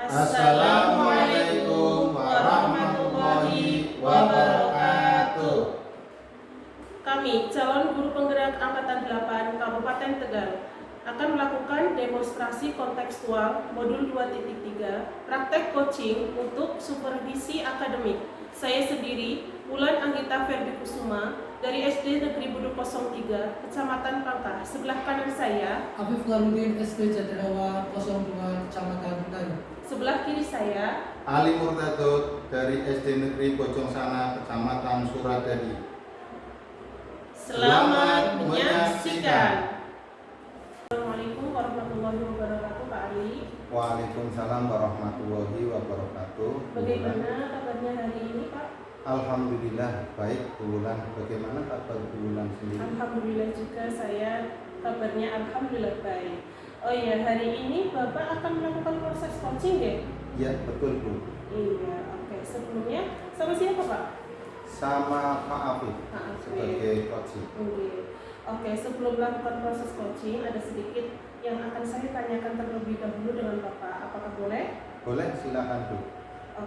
Assalamualaikum warahmatullahi wabarakatuh. Kami, calon guru penggerak Angkatan 8 Kabupaten Tegal, akan melakukan demonstrasi kontekstual modul 2.3 praktek coaching untuk supervisi akademik. Saya sendiri, Wulan Anggita Ferdi Kusuma, dari SD Negeri Budu 03, Kecamatan Pangkah. Sebelah kanan saya, Afif Karudin SD Jatinewa 02, Kecamatan Tegal. sebelah kiri saya, Ali Murtado dari SD Negeri Bojong Sana, Kecamatan Suradadi. Selamat menyaksikan. Assalamualaikum warahmatullahi wabarakatuh, Pak Ali. Waalaikumsalam warahmatullahi wabarakatuh. Bagaimana kabarnya hari ini, Pak? Alhamdulillah baik, Bu Wulan. Bagaimana kabar Bu Wulan sendiri? Alhamdulillah juga saya kabarnya alhamdulillah baik. Oh iya, hari ini Bapak akan melakukan proses coaching deh? Ya, betul Bu. Iya, oke. Sebelumnya sama siapa, Pak? Sama Pak Afif Pak Afif. sebagai coach. Oke, sebelum melakukan proses coaching ada sedikit yang akan saya tanyakan terlebih dahulu dengan Bapak. Apakah boleh? Boleh, silakan Bu.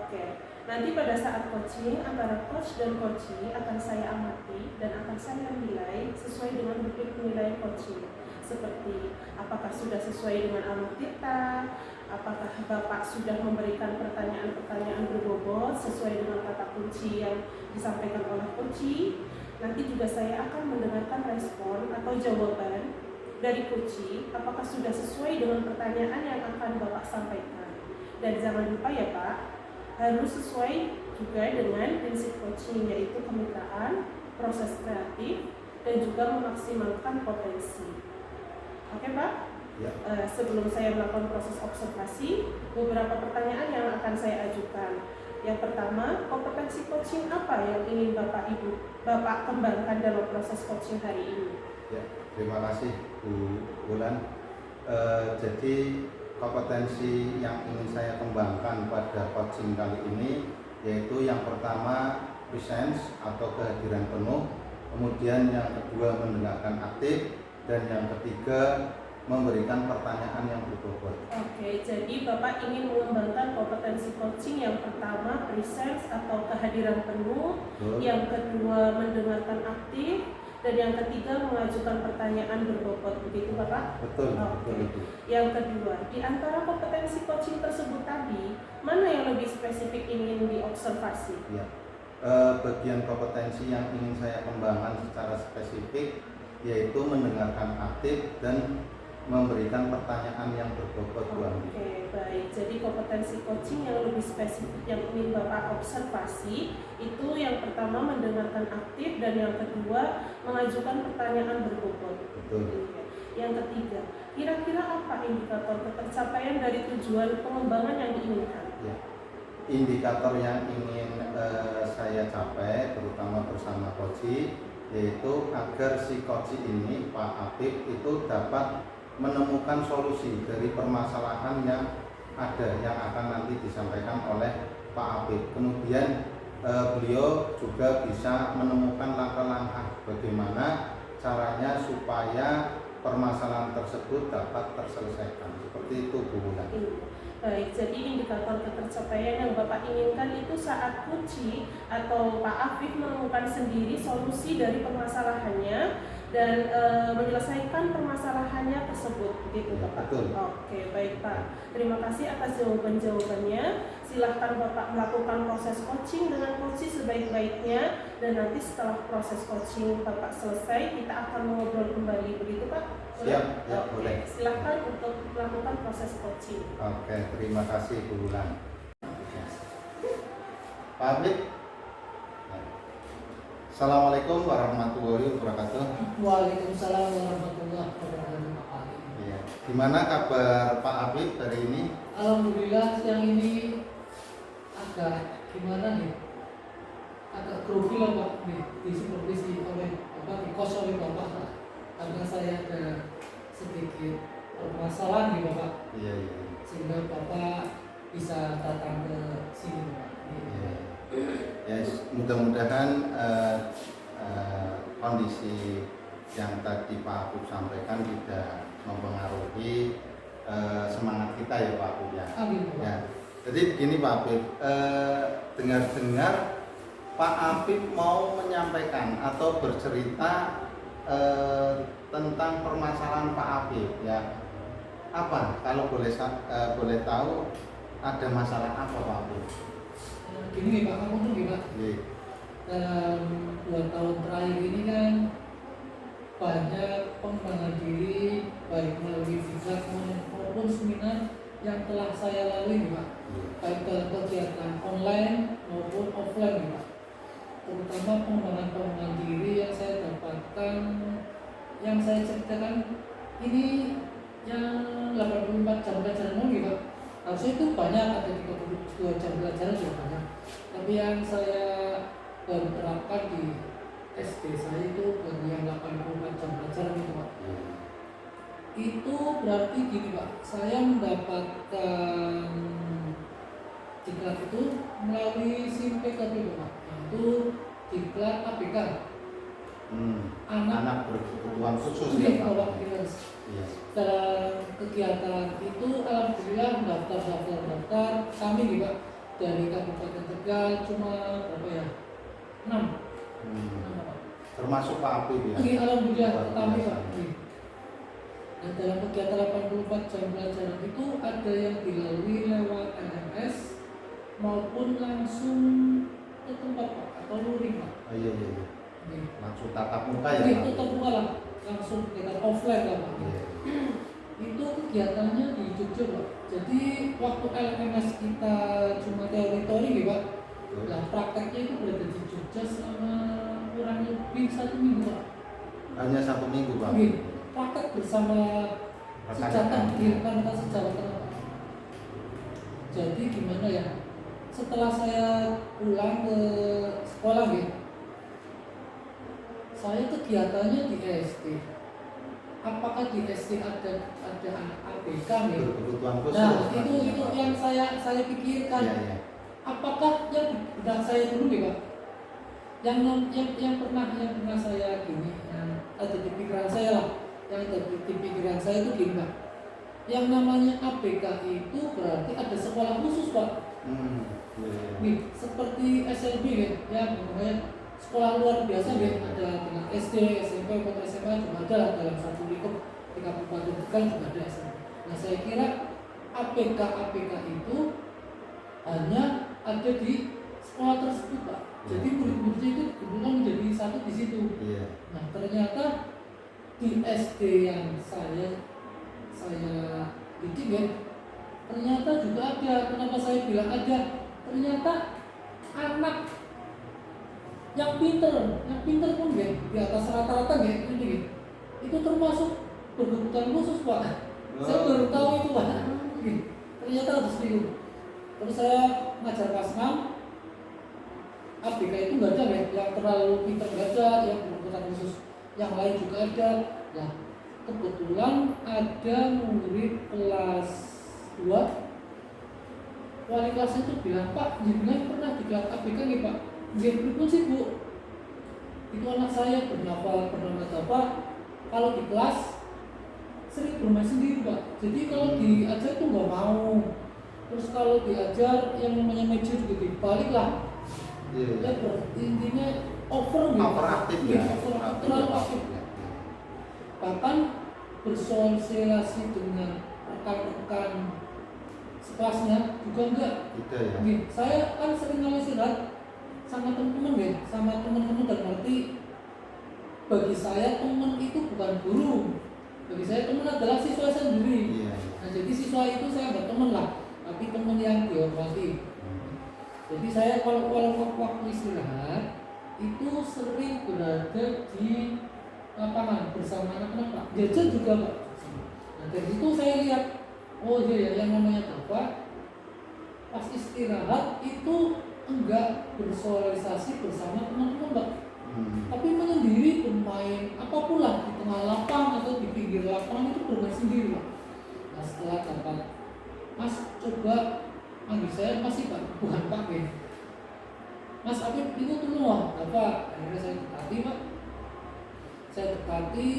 Oke, nanti pada saat coaching antara coach dan coachee akan saya amati dan akan saya nilai sesuai dengan bukti penilaian coaching. Seperti apakah sudah sesuai dengan alur kita, apakah Bapak sudah memberikan pertanyaan-pertanyaan berbobot sesuai dengan kata kunci yang disampaikan oleh coachee. Nanti juga saya akan mendengarkan respon atau jawaban dari coachee, apakah sudah sesuai dengan pertanyaan yang akan Bapak sampaikan. Dan jangan lupa ya Pak, harus sesuai juga dengan prinsip coaching, yaitu kemitraan, proses kreatif, dan juga memaksimalkan potensi. Oke Pak? Ya. Sebelum saya melakukan proses observasi, beberapa pertanyaan yang akan saya ajukan. Yang pertama, kompetensi coaching apa yang ingin Bapak kembangkan dalam proses coaching hari ini? Ya, terima kasih Bu Wulan. Jadi kompetensi yang ingin saya kembangkan pada coaching kali ini yaitu yang pertama presence atau kehadiran penuh, kemudian yang kedua mendengarkan aktif, dan yang ketiga memberikan pertanyaan yang berbobot. Oke, jadi Bapak ingin mengembangkan kompetensi coaching yang pertama presence atau kehadiran penuh, yang kedua mendengarkan aktif, dan yang ketiga mengajukan pertanyaan berbobot, begitu Bapak? Betul, Oke. betul. Yang kedua, di antara kompetensi coaching tersebut tadi, mana yang lebih spesifik ingin diobservasi? Ya. Bagian kompetensi yang ingin saya kembangkan secara spesifik yaitu mendengarkan aktif dan memberikan pertanyaan yang berbobot. Oke, baik. Jadi kompetensi coaching yang lebih spesifik yang ingin Bapak observasi itu yang pertama mendengarkan aktif dan yang kedua mengajukan pertanyaan berbobot. Betul. Yang ketiga, kira-kira apa indikator ketercapaian dari tujuan pengembangan yang diinginkan? Ya. Indikator yang ingin saya capai terutama bersama coach yaitu agar si coach ini Pak Afif itu dapat menemukan solusi dari permasalahan yang ada yang akan nanti disampaikan oleh Pak Afif. Kemudian beliau juga bisa menemukan langkah-langkah bagaimana caranya supaya permasalahan tersebut dapat terselesaikan. Seperti itu Bu Wulan. Baik, jadi indikator ketercapaian yang Bapak inginkan itu saat coachee atau Pak Afif menemukan sendiri solusi dari permasalahannya dan menyelesaikan permasalahannya tersebut, begitu Bapak? Betul. Oke, baik Pak. Terima kasih atas jawaban-jawabannya. Silahkan Bapak melakukan proses coaching dengan coachee sebaik-baiknya dan nanti setelah proses coaching Bapak selesai, kita akan mengobrol kembali, begitu Pak? Siap, ya, Oke, boleh. silahkan untuk melakukan proses coaching. Oke, terima kasih Bu Wulan. Pak Afif. Assalamualaikum warahmatullahi wabarakatuh. Waalaikumsalam warahmatullahi wabarakatuh. Iya. Gimana kabar Pak Afif hari ini? Alhamdulillah siang ini agak gimana nih? Agak grogi lah Pak nih, disupervisi oleh Bapak, dikos oleh Bapak lah. Karena saya ada sedikit permasalahan nih Bapak. Iya, iya. Sehingga Bapak bisa datang ke sini Bapak. Iya. Ya, mudah-mudahan kondisi yang tadi Pak Afif sampaikan tidak mempengaruhi semangat kita ya Pak Afif ya. Amin Bapak. Ya, Jadi begini Pak Apip, dengar-dengar Pak Apip mau menyampaikan atau bercerita tentang permasalahan Pak Apip ya. Apa kalau boleh tahu ada masalah apa Pak Apip? Gini nih Pak, kamu tuh gimana? Iya. Dalam 2 tahun terakhir ini kan banyak pengembangan diri baik melalui visa maupun seminar yang telah saya lalui nih Pak, baik dalam kegiatan online maupun offline nih Pak. Terutama pengembangan diri yang saya dapatkan, yang saya ceritakan ini yang 84 jam pelajaran nih Pak. Harusnya itu banyak, ada 32 jam pelajaran juga banyak. Tapi yang saya baru terapkan di SD saya itu baru yang 84 jam pelajaran itu Pak. Itu berarti gini Pak, saya mendapatkan diklat itu melalui SIM PKB Pak, yaitu diklat ABK. Anak berkebutuhan khusus ya ya Pak. Pak. Iya. Dalam kegiatan itu alhamdulillah daftar kami nih Pak, dari Kabupaten Tegal cuma berapa ya? 6. Termasuk Pak Apip ya. Oke, alhamdulillah kami biasa. Pak. Dan dalam kegiatan 84 jam pelajaran itu ada yang dilalui lewat SMS maupun langsung ke tempat Pak atau luring Pak. Iya. Oke. Langsung tatap muka ya Oke, Pak. tetap muka lah, langsung kegiatan offline lah Pak. Iya. Itu kegiatannya di Jogja Pak. Jadi waktu LMS kita cuma teori-teori nih Pak. Betul. Nah prakteknya itu berada di Jogja selama kurang lebih 1 minggu Pak. Hanya 1 minggu Pak. Oke, praktek bersama Rekan-rekan. rekan-rekan sejawat Pak. Jadi gimana ya? Setelah saya pulang ke sekolah gitu, saya kegiatannya di SD. Apakah di SD ada anak ABK nih? Berkebutuhan khusus. Nah, maksudnya, itu Pak. yang saya pikirkan. Iya. Apakah yang di benak saya dulu nih Pak? Yang pernah saya gini, yang ada di pikiran saya lah, yang ada di pikiran saya itu gini Pak. Yang namanya ABK itu berarti ada sekolah khusus Pak. Iya. Nih, seperti SLB kan, ya namanya sekolah luar biasa ya, ada dengan SD, SMP, maupun SMA juga ada lah dalam satu lingkup di Kabupaten Tegal juga ada SMA. Nah saya kira APK itu hanya ada di sekolah tersebut Pak. Jadi murid-muridnya itu kebetulan menjadi satu di situ. Iya. Nah ternyata di SD yang saya didik ya, ternyata juga ada. Kenapa saya bilang ada? Ternyata anak yang pinter pun ya, di atas rata-rata ya, ini itu termasuk berkebutuhan khusus Pak. Saya baru tahu itu Pak. Ternyata harus itu. Terus saya ngajar kelas 6, ABK itu nggak ada ya, yang terlalu pinter nggak ada, yang berkebutuhan khusus yang lain juga ada. Nah kebetulan ada murid kelas 2, wali kelasnya itu bilang, Pak, jenengan pernah di kelas ABK nggih Pak? Nggih, pripun sih Bu? Itu anak saya bernama apa? Kalau di kelas sering bermain sendiri Pak. Jadi kalau diajar itu nggak mau. Terus kalau diajar yang namanya meja juga dibalik lah. Iya. Ya intinya over gitu. Overaktif ya. Terlalu aktif. Bahkan bersosialisasi dengan rekan-rekan sekelasnya juga enggak. Tidak ya. Nih, saya kan sering ngalamin sama teman-teman ya, sama teman-teman dan arti bagi saya teman itu bukan guru, bagi saya teman adalah siswa sendiri. Iya. Nah jadi siswa itu saya nggak teman lah, tapi teman yang dihormati. Jadi saya kalau waktu istirahat itu sering berada di lapangan bersama anak-anak Pak. Jajan juga Pak. Nah dari situ saya lihat, oh iya ya, yang namanya Bapak pas istirahat itu enggak bersosialisasi bersama teman-teman Pak, tapi menyendiri bermain apapun lah di tengah lapang atau di pinggir lapang itu bermain sendiri Pak. Nah setelah dapat Mas coba manggil saya masih Pak, bukan Pak ya. Mas Apip itu dulu lah, Bapak. Akhirnya saya dekati Pak. Saya dekati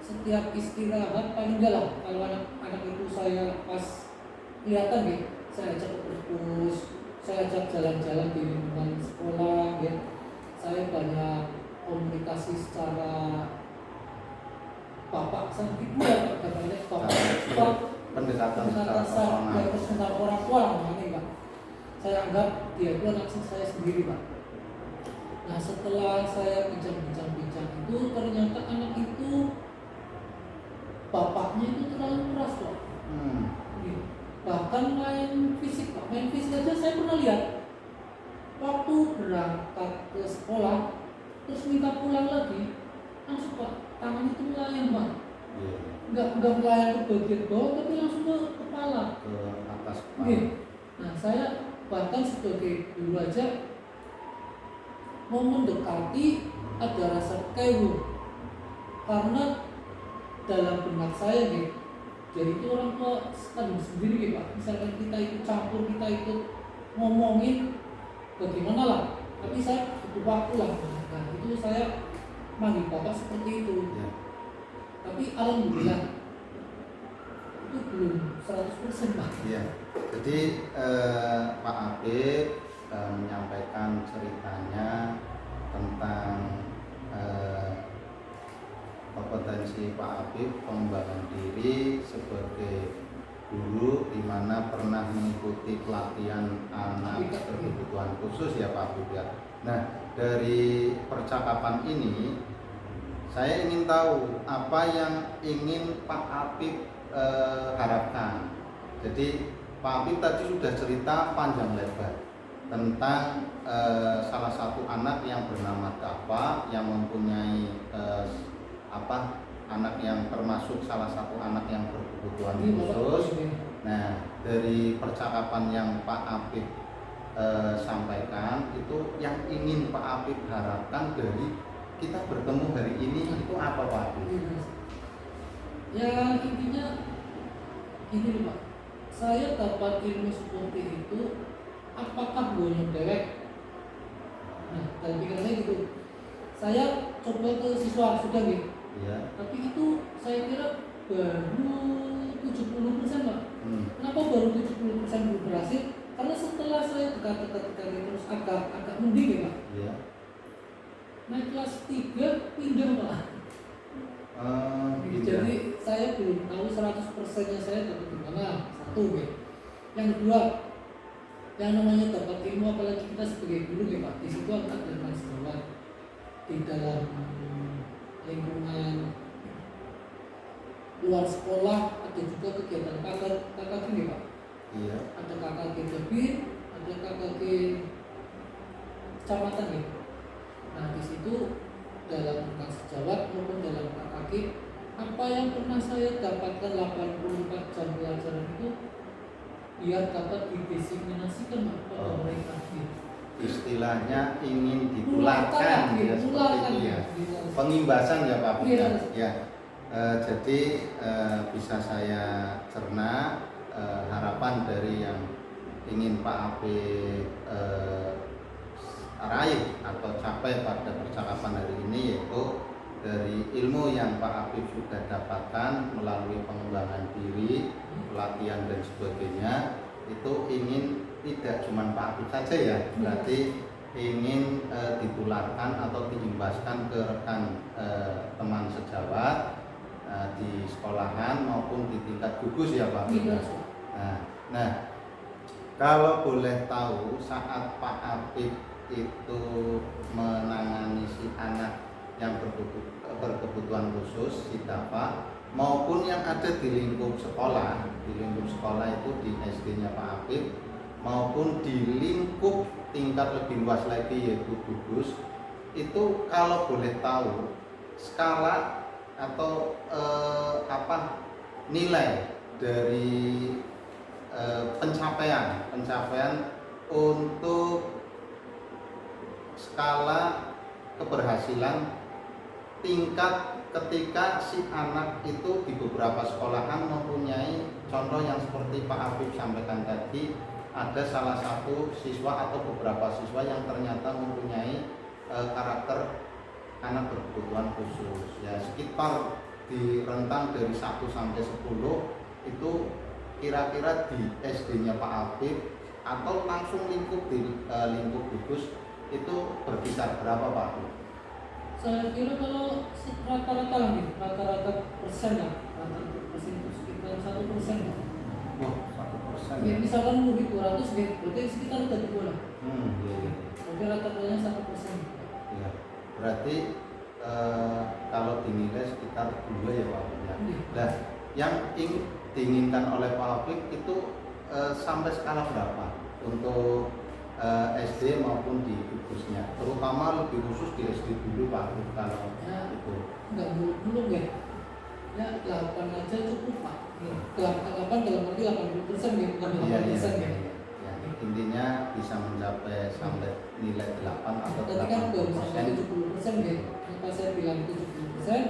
setiap istirahat paling enggak lah kalau anak-anak itu saya pas kelihatan ya, saya ajak ke perpus, saya ajak jalan-jalan di lingkungan sekolah, ya. Saya banyak komunikasi secara bapak sama ibu ya, katanya bapak pendekatan secara personal. personal orang tua namanya Pak. Saya anggap dia itu anak saya sendiri Pak. Nah setelah saya bincang-bincang itu ternyata anak itu bapaknya itu terlalu keras Pak. Gitu. Bahkan main fisik Pak, main fisik aja saya pernah lihat. Waktu berangkat ke sekolah terus minta pulang lagi, langsung Pak tangan itu melayang Pak. Enggak melayang ke bagian bawah tapi langsung ke kepala, Ke atas kepala. gitu. Nah saya bahkan sebagai guru aja mau mendekati ada rasa kewu karena dalam benak saya gitu. Jadi itu orang tua kan sendiri gitu Pak. Misalkan kita ikut campur, kita ikut ngomongin bagaimana lah, tapi saya butuh waktu lah. Nah itu saya manggil bapak seperti itu. Ya. Tapi alhamdulillah itu belum 100% Pak. Iya. Jadi Pak Apip menyampaikan ceritanya tentang kompetensi Pak Apip pengembangan diri sebagai guru di mana pernah mengikuti pelatihan anak berkebutuhan khusus ya Pak Apip ya. Nah, dari percakapan ini saya ingin tahu apa yang ingin Pak Apip harapkan. Jadi Pak Apip tadi sudah cerita panjang lebar tentang salah satu anak yang bernama Dava yang mempunyai anak yang termasuk salah satu anak yang berkebutuhan khusus. Nah, dari percakapan yang Pak Apip sampaikan itu yang ingin Pak Apip harapkan dari kita bertemu hari ini itu apa Pak Apip? Ya intinya gini loh Pak, saya dapat ilmu seperti itu apakah boleh dewek? Nah dalam pikiran saya gitu, saya coba ke siswa sudah gitu Ya. tapi itu saya kira baru 70% Pak. Kenapa baru 70% belum berhasil? Karena setelah saya dekat terus agak mending ya Pak. Ya. Naik kelas 3 pindah Pak. Jadi saya belum tahu 100%-nya saya dapat di mana. Satu ya. Yang kedua, yang namanya dapat ilmu apalagi kita sebagai guru ya Pak. Di situ ada masalah di dalam lingkungan luar sekolah, ada juga kegiatan KKG nih Pak. Iya. Ada KKG Debir, ada KKG kecamatan nih. Nah di situ dalam bukan sejawat maupun dalam KKG apa yang pernah saya dapatkan 84 jam pelajaran itu biar dapat didiseminasikan kepada mereka. Istilahnya ingin ditularkan ya, seperti itu ya. Pengimbasan ya Pak Iya. Ya. Jadi bisa saya cerna harapan dari yang ingin Pak Apip raih atau capai pada percakapan hari ini, yaitu dari ilmu yang Pak Apip sudah dapatkan melalui pengembangan diri, pelatihan dan sebagainya, itu ingin tidak cuma Pak Apip saja ya, berarti ingin ditularkan atau diimbaskan ke rekan teman sejawat di sekolahan maupun di tingkat gugus ya Pak. Nah, kalau boleh tahu saat Pak Apip itu menangani si anak yang berkebutuhan khusus si Dava maupun yang ada di lingkup sekolah itu di SD-nya Pak Apip maupun di lingkup tingkat lebih luas lagi yaitu gugus, itu kalau boleh tahu skala atau nilai dari pencapaian untuk skala keberhasilan tingkat ketika si anak itu di beberapa sekolahan mempunyai contoh yang seperti Pak Apip sampaikan tadi, ada salah satu siswa atau beberapa siswa yang ternyata mempunyai karakter anak berkebutuhan khusus ya, sekitar di rentang dari 1 sampai 10 itu kira-kira di SD-nya Pak Apip atau langsung lingkup di lingkup gugus itu berkisar berapa Pak Apip? Saya kira kalau rata-rata lagi, rata-rata persen lah, rata-rata persen itu sekitar 1% lah. Wah, 1% Ya, ya? misalkan mau di 200 ya, berarti sekitar 2 lah. Iya, iya. Berarti rata-ratanya 1%. Iya. Berarti kalau dinilai sekitar 2 ya Pak Apip ya. Iya. Nah, yang diinginkan oleh Pak Apip itu sampai skala berapa untuk SD maupun di gugusnya, terutama lebih khusus di SD dulu Pak Apip kalau Ya, itu. enggak muluk-muluk ya. Ya, 8 aja cukup Pak. Ya, 8 dalam arti 80% ya, bukan Iya, 8% ya. ya. Intinya bisa mencapai sampai nilai 8 atau Tadi kan baru sampai 80%. 70% ya. Maka saya bilang 70%,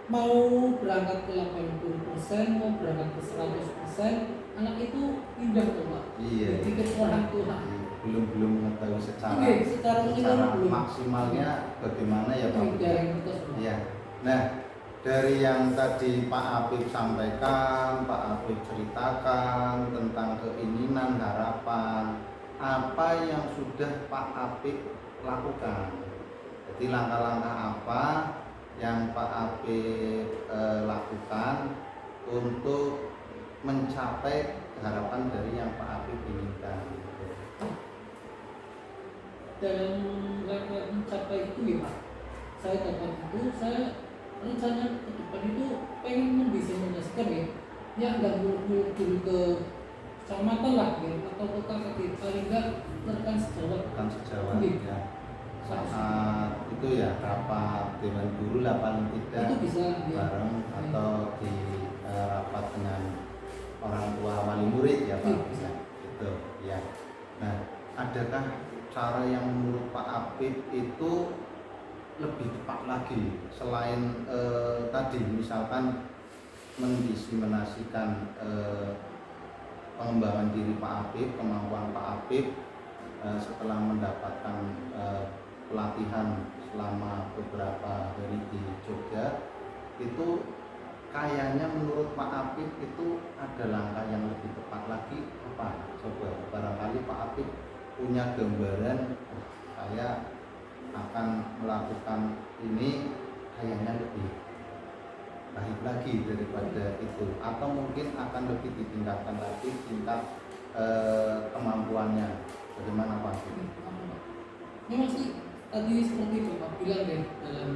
mau berangkat ke 80%, mau berangkat ke 100%, anak itu indah tuh Pak. Iya. Dikit orang tua. Belum mengetahui secara Oke, secara belum. maksimalnya bagaimana ya Pak. Dari mitos. Iya. Nah, dari yang tadi Pak Apip sampaikan, Pak Apip ceritakan tentang keinginan, harapan, apa yang sudah Pak Apip lakukan. Jadi langkah-langkah apa yang Pak Apip lakukan untuk mencapai harapan dari yang Pak Apip inginkan. Dalam rangka mencapai itu ya Pak, saya dapat itu, saya rencana ke depan itu pengen mendiseminasikan ya nggak muluk-muluk dulu ke kecamatan lah ya, atau kota kecil, paling nggak rekan sejawat. Rekan sejawat Iya. ya. Saat itu ya rapat dewan guru lah paling tidak Itu bisa ya. bareng atau di rapat dengan orang tua wali murid ya Pak. Iya, bisa. Itu ya. Nah, adakah cara yang menurut Pak Apip itu lebih tepat lagi selain tadi misalkan mendiseminasikan pengembangan diri Pak Apip, kemampuan Pak Apip setelah mendapatkan pelatihan selama beberapa hari di Jogja, itu kayaknya menurut Pak Apip itu ada langkah yang lebih tepat lagi apa? Coba barangkali Pak Apip punya gambaran, saya akan melakukan ini kayaknya lebih baik lagi daripada itu, atau mungkin akan lebih ditingkatkan lagi tingkat kemampuannya. Bagaimana Pak? Memang sih tadi seperti Bapak bilang deh dalam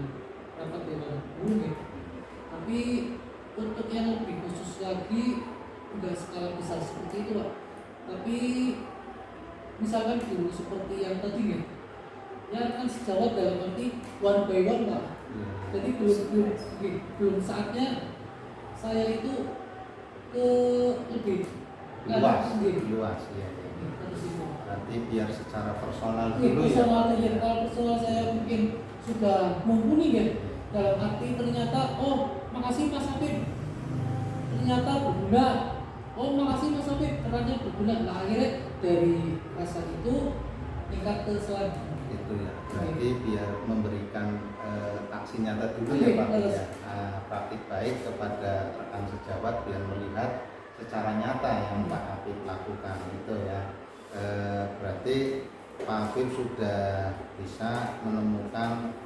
rapat dewan guru ya. Tapi untuk yang lebih khusus lagi enggak skala besar seperti itu Pak. Tapi misalkan dulu seperti yang tadi ya kan sejawat dalam arti one by one Pak. Jadi belum saatnya saya itu ke lebih luas ya. Berarti biar secara personal dulu personal ya. Kalau personal saya mungkin sudah mumpuni ya, dalam arti ternyata makasih Mas Apip, ternyata berguna, makasih Mas Apip, ternyata berguna. Nah akhirnya dari rasa itu tingkat ke selanjutnya itu ya, berarti biar memberikan aksi nyata dulu ya Pak ya, praktik baik kepada rekan sejawat biar melihat secara nyata yang Pak Apip lakukan itu ya. Berarti Pak Apip sudah bisa menemukan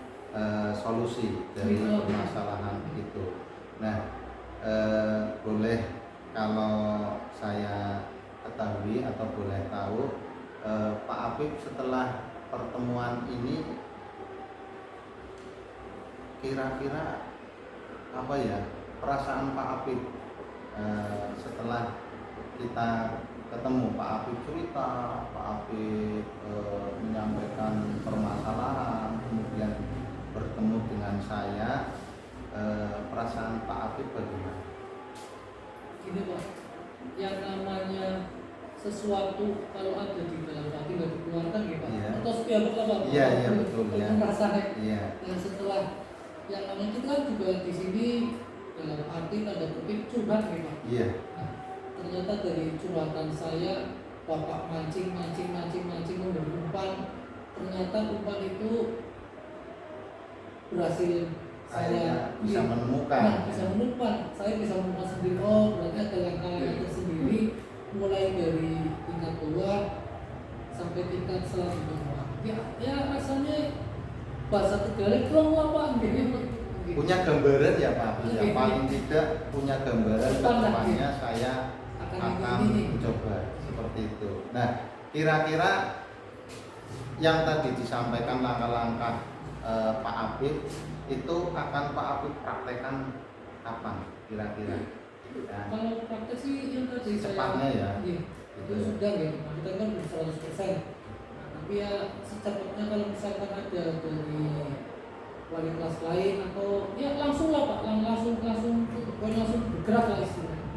solusi dari permasalahan itu. Nah, boleh kalau saya ketahui atau boleh tahu Pak Apip setelah pertemuan ini kira-kira apa ya perasaan Pak Apip setelah kita ketemu? Pak Apip cerita, Pak Apip menyampaikan permasalahan, kemudian bertemu dengan saya, perasaan Pak Apip bagaimana? Gini Pak, yang namanya sesuatu kalau ada di dalam hati nggak dikeluarkan ya Pak, atau setiap apa? Iya betul ya. Rasanya. Iya. Dan setelah yang namanya kita kan juga di sini dalam arti tanda kutip curhat ya Pak. Iya. Nah, ternyata dari curhatan saya Bapak mancing memberi umpan, ternyata umpan itu berhasil saya bisa menemukan. Nah, bisa menemukan. Saya bisa menemukan sendiri. Berarti ada langkah tersendiri Jadi mulai dari tingkat bawah sampai tingkat selanjutnya. Ya rasanya bahasa Tegalnya kurang apa gitu. Punya gambaran ya Pak, ya paling tidak punya gambaran kedepannya saya akan mencoba seperti itu. Nah, kira-kira yang tadi disampaikan langkah-langkah Pak Apip itu akan Pak Apip praktekkan kapan kira-kira? Ya. Kalau praktek sih yang tadi Cepatnya ya. Iya, itu sudah ya. Kita kan belum 100%. Nah, tapi ya secepatnya kalau misalkan ada dari wali kelas lain atau ya langsung lah Pak, langsung bergerak lah istilahnya.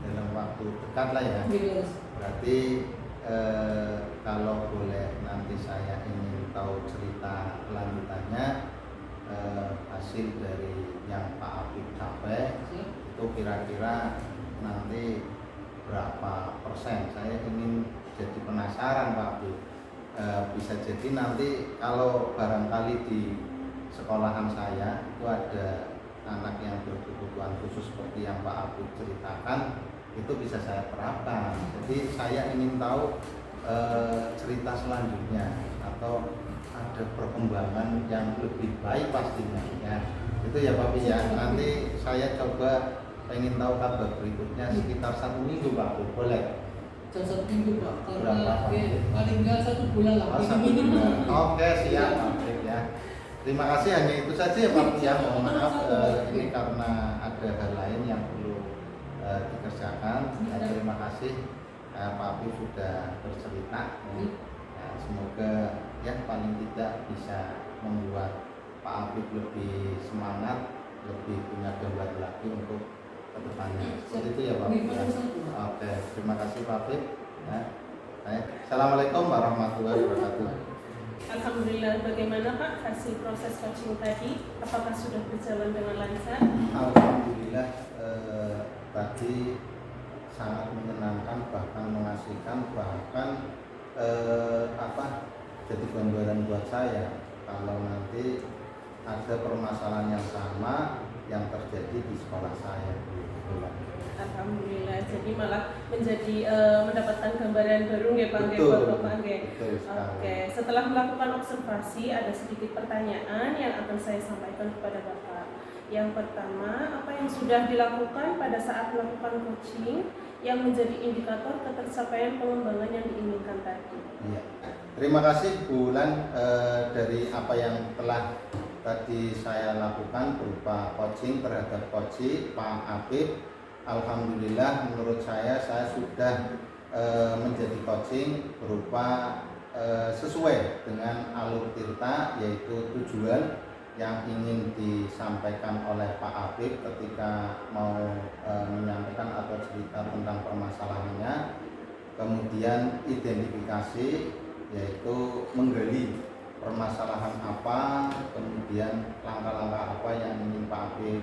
Dalam waktu dekat lah ya. Iya. Berarti kalau boleh nanti saya ingin tahu cerita lanjutannya hasil dari yang Pak Apip capai itu kira-kira nanti berapa persen? Saya ingin jadi penasaran Pak Apip. Bisa jadi nanti kalau barangkali di sekolahan saya itu ada anak yang berkebutuhan khusus seperti yang Pak Apip ceritakan, itu bisa saya terapkan. Jadi saya ingin tahu cerita selanjutnya atau ada perkembangan yang lebih baik pastinya ya. Itu ya Pak Apip ya. Nanti saya coba pengen tahu kabar berikutnya sekitar 1 minggu Pak Apip, boleh? Dalam 1 minggu Pak, Berapa, karena paling enggak 1 bulan lah. Oh, 1 bulan. Oke, siap Pak Apip ya. Terima kasih, hanya itu saja ya Pak ya. Mohon maaf ini karena ada hal lain yang perlu dikerjakan. Terima kasih Pak Apip sudah bercerita. Ya, semoga ya paling tidak bisa membuat Pak Apip lebih semangat, lebih punya gambar lagi untuk kedepannya. Seperti itu ya Pak Apip ya. Oke, terima kasih Pak Apip. Ya. Assalamualaikum warahmatullahi wabarakatuh. Alhamdulillah, bagaimana Pak hasil proses coaching tadi? Apakah sudah berjalan dengan lancar? Alhamdulillah tadi sangat menyenangkan, bahkan mengasihkan, bahkan jadi gambaran buat saya kalau nanti ada permasalahan yang sama yang terjadi di sekolah saya. Alhamdulillah, jadi malah menjadi mendapatkan gambaran baru ya Pak Bapak. Oke, setelah melakukan observasi ada sedikit pertanyaan yang akan saya sampaikan kepada Bapak. Yang pertama, apa yang sudah dilakukan pada saat melakukan coaching yang menjadi indikator ketercapaian pengembangan yang diinginkan tadi? Iya. Terima kasih Bu Wulan dari apa yang telah tadi saya lakukan berupa coaching terhadap coach Pak Apip. Alhamdulillah menurut saya sudah menjadi coaching berupa sesuai dengan alur tirta, yaitu tujuan yang ingin disampaikan oleh Pak Apip ketika mau menyampaikan atau cerita tentang permasalahannya, kemudian identifikasi yaitu menggali permasalahan apa, kemudian langkah-langkah apa yang ingin Pak Apip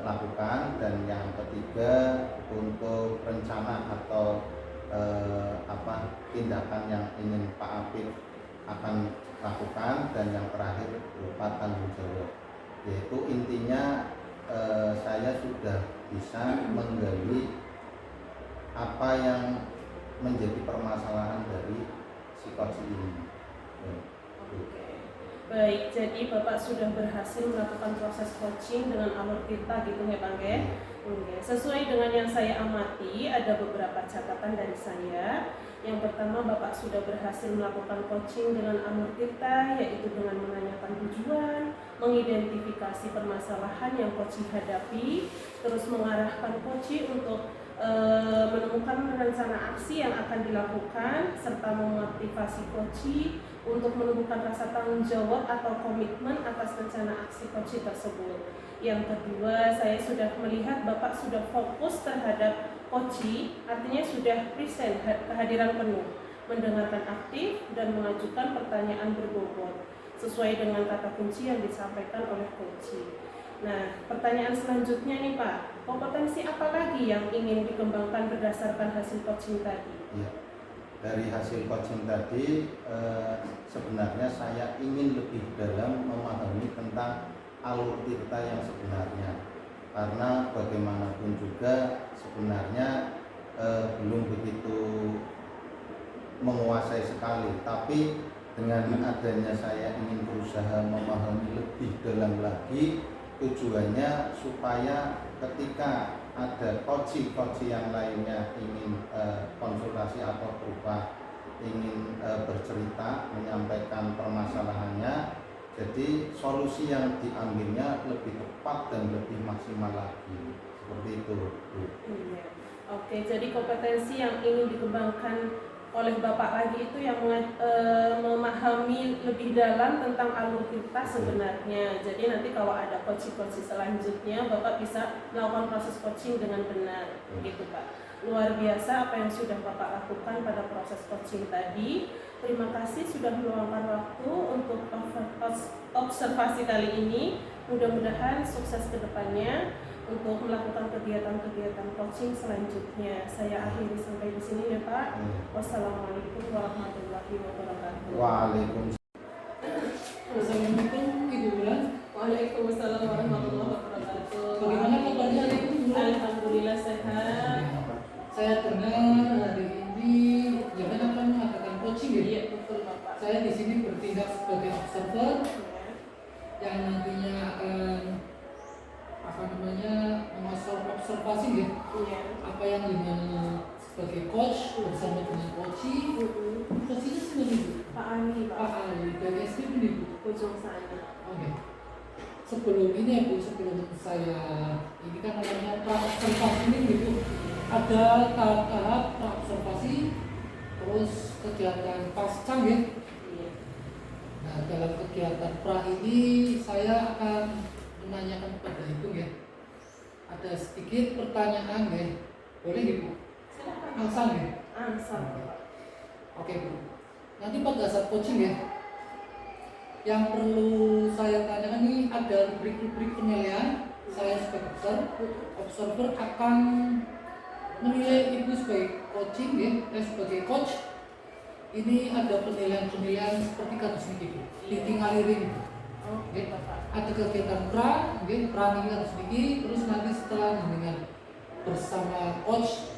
lakukan, dan yang ketiga untuk rencana atau tindakan yang ingin Pak Apip akan lakukan, dan yang terakhir berupa tanggung jawab, yaitu intinya saya sudah bisa menggali apa yang menjadi permasalahan dari si coach ini. Baik, jadi Bapak sudah berhasil melakukan proses coaching dengan alur tirta gitu ya Bang ya? Sesuai dengan yang saya amati, ada beberapa catatan dari saya. Yang pertama, Bapak sudah berhasil melakukan coaching dengan alur tirta, yaitu dengan menanyakan tujuan, mengidentifikasi permasalahan yang coach hadapi, terus mengarahkan coach untuk menemukan rencana aksi yang akan dilakukan, serta memotivasi coach untuk menemukan rasa tanggung jawab atau komitmen atas rencana aksi coach tersebut. Yang kedua, saya sudah melihat Bapak sudah fokus terhadap coach, artinya sudah present, kehadiran penuh, mendengarkan aktif dan mengajukan pertanyaan berbobot sesuai dengan kata kunci yang disampaikan oleh coach. Nah, pertanyaan selanjutnya nih Pak, kompetensi apa lagi yang ingin dikembangkan berdasarkan hasil coaching tadi? Ya, dari hasil coaching tadi sebenarnya saya ingin lebih dalam memahami tentang alur tirta yang sebenarnya, karena bagaimanapun juga sebenarnya belum begitu menguasai sekali, tapi dengan adanya saya ingin berusaha memahami lebih dalam lagi, tujuannya supaya ketika ada koci-koci yang lainnya ingin konsultasi atau berupa ingin bercerita, menyampaikan permasalahannya, jadi solusi yang diambilnya lebih tepat dan lebih maksimal lagi, seperti itu, Bu. Iya. Oke, jadi kompetensi yang ingin dikembangkan oleh Bapak lagi itu yang memahami lebih dalam tentang alur cerita sebenarnya. Jadi nanti kalau ada coaching-coaching selanjutnya, Bapak bisa melakukan proses coaching dengan benar, gitu Pak. Luar biasa apa yang sudah Bapak lakukan pada proses coaching tadi. Terima kasih sudah meluangkan waktu untuk observasi kali ini. Mudah-mudahan sukses ke depannya untuk melakukan kegiatan-kegiatan coaching selanjutnya. Saya akhiri sampai di sini ya Pak. Wassalamualaikum warahmatullahi wabarakatuh. Waalaikumsalam. Assalamualaikum Ibu Bulan. Waalaikumsalam warahmatullahi wabarakatuh. Bagaimana kabarnya hari ini? Alhamdulillah sehat. Saya dengar hari ini jangan akan mengadakan coaching ya. Iya betul Bapak. Saya di sini bertindak sebagai observer Ya. yang nantinya akan observasi ya Iya. apa yang dimana sebagai coach bersama dengan coaching. Coachingnya sendiri Bu? Pak Ali Pak Pak. Ali dari SD ini Bu. Ujung sana. Oke. Sebelum ini ya Bu, sebelum saya ini kan namanya pra-observasi ini gitu. Ada tahap-tahap pra-observasi, terus kegiatan pasca ya. Iya. Nah, dalam kegiatan pra ini saya akan menanyakan kepada Ibu ya. Ada sedikit pertanyaan ya. Boleh Ibu? Silakan. Langsung ya. Ansal Bapak. Oke Bu. Nanti pada saat coaching ya, yang perlu saya tanyakan ini ada rubrik-rubrik penilaian. Saya sebagai observer akan menilai Ibu sebagai coaching ya, sebagai coach. Ini ada penilaian-penilaian seperti kasus ini Bu. Ditinggal ring. Oke Bapak. Ada kegiatan pra, mungkin pra ini harus sedikit, terus nanti setelah dengan bersama coach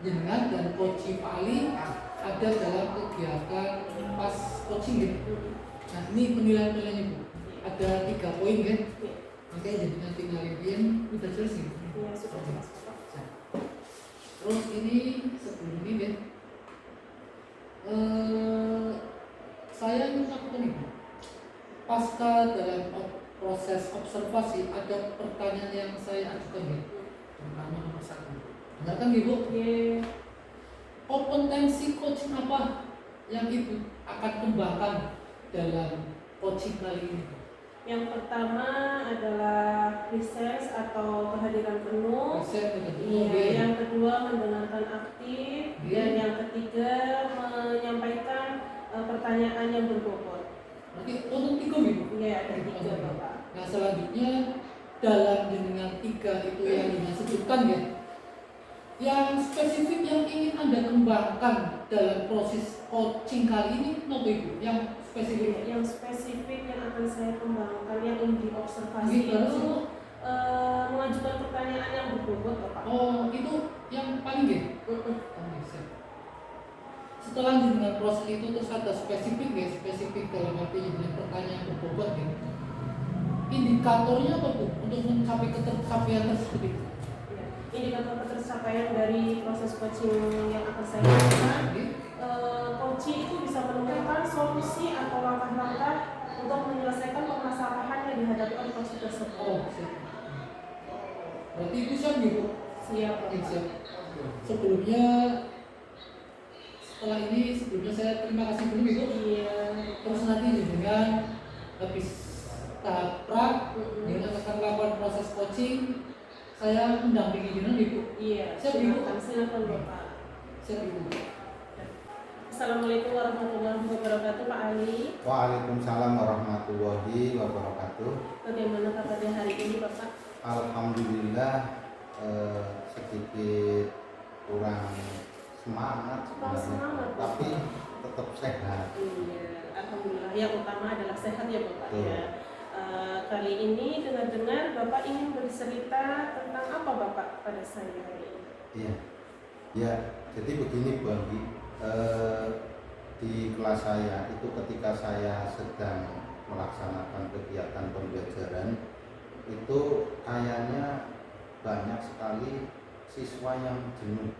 jenengan dan coach Pak Ali ada dalam kegiatan pas coaching gitu. Nah ini penilaian-penilaiannya Bu. Ada 3 poin kan? Oke, jadi nanti ngalihin udah jelas nih. Iya sudah jelas Bapak. Terus ini sebelum ini ya, saya ingin lakukan ini. Pasca dalam proses observasi ada pertanyaan yang saya ajukan ya, terutama nomor 1. Dengarkan Ibu. Iya. Kompetensi coaching apa yang Ibu akan kembangkan dalam coaching kali ini? Yang pertama adalah research atau kehadiran penuh. Riset dengan Iya, yang kedua mendengarkan aktif, Iya. dan yang ketiga menyampaikan pertanyaan yang berbobot. Nanti untuk 3 Ibu. Iya, ada 3 Bapak. Nah selanjutnya dalam dengan 3 itu yang disebutkan ya, yang spesifik yang ingin Anda kembangkan dalam proses coaching kali ini apa Ibu? Yang spesifik? Yang spesifik yang akan saya kembangkan yang ingin diobservasi Gitu, itu mengajukan pertanyaan yang berbobot Bapak. Oh itu yang paling ya? Setelah dengan proses itu terus ada spesifik ya, spesifik dalam arti dengan pertanyaan berbobot ya. Indikatornya apa Bu untuk mencapai ketercapaian tersebut? Ya. Indikator ketercapaian dari proses coaching yang akan saya lakukan, coaching itu bisa menemukan solusi atau langkah-langkah untuk menyelesaikan permasalahan yang dihadapi oleh coach tersebut. Oh, siap. Berarti itu siap Bu? Siap Oke, Bapak. siap. Sebelumnya saya terima kasih dulu Ibu. Iya. Terus nanti dengan habis tahap pra, dengan akan melakukan proses coaching, saya mendampingi jenengan Ibu. Iya. Siap Ibu. Silakan Bapak. Siap Ibu. Assalamualaikum warahmatullahi wabarakatuh Pak Ali. Waalaikumsalam warahmatullahi wabarakatuh. Bagaimana kabarnya hari ini Bapak? Alhamdulillah sedikit kurang semangat Kurang sebenarnya, semangat, tapi tetap sehat. Iya, alhamdulillah. Yang utama adalah sehat ya Bapak Betul. ya. Kali ini dengar-dengar Bapak ingin bercerita tentang apa Bapak pada saya hari ini? Iya. Ya, jadi begini Bu Anggi. Di kelas saya itu ketika saya sedang melaksanakan kegiatan pembelajaran itu kayaknya banyak sekali siswa yang jenuh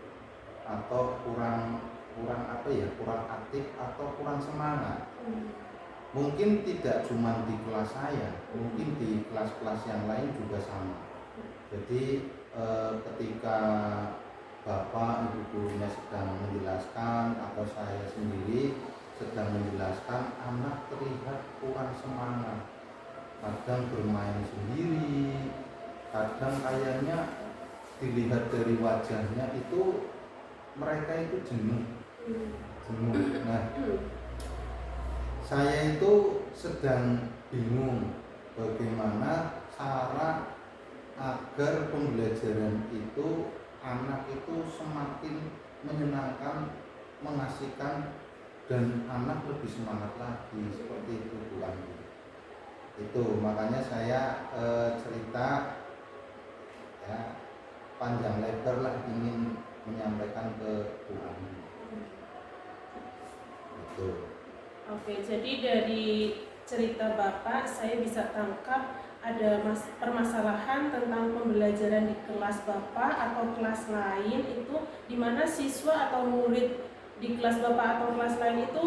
atau kurang kurang apa ya kurang aktif atau kurang semangat. Mungkin tidak cuma di kelas saya, mungkin di kelas-kelas yang lain juga sama. Jadi ketika Bapak Ibu gurunya sedang menjelaskan atau saya sendiri sedang menjelaskan, anak terlihat kurang semangat, kadang bermain sendiri, kadang kayaknya dilihat dari wajahnya itu mereka itu jenuh. Nah, saya itu sedang bingung bagaimana cara agar pembelajaran itu anak itu semakin menyenangkan, mengasihkan, dan anak lebih semangat lagi, seperti itu Bu Anggi. Itu makanya saya cerita ya panjang lebar lah ingin menyampaikan ke Bu Anggi. Itu. Oke, jadi dari cerita Bapak saya bisa tangkap ada permasalahan tentang pembelajaran di kelas Bapak atau kelas lain itu di mana siswa atau murid di kelas Bapak atau kelas lain itu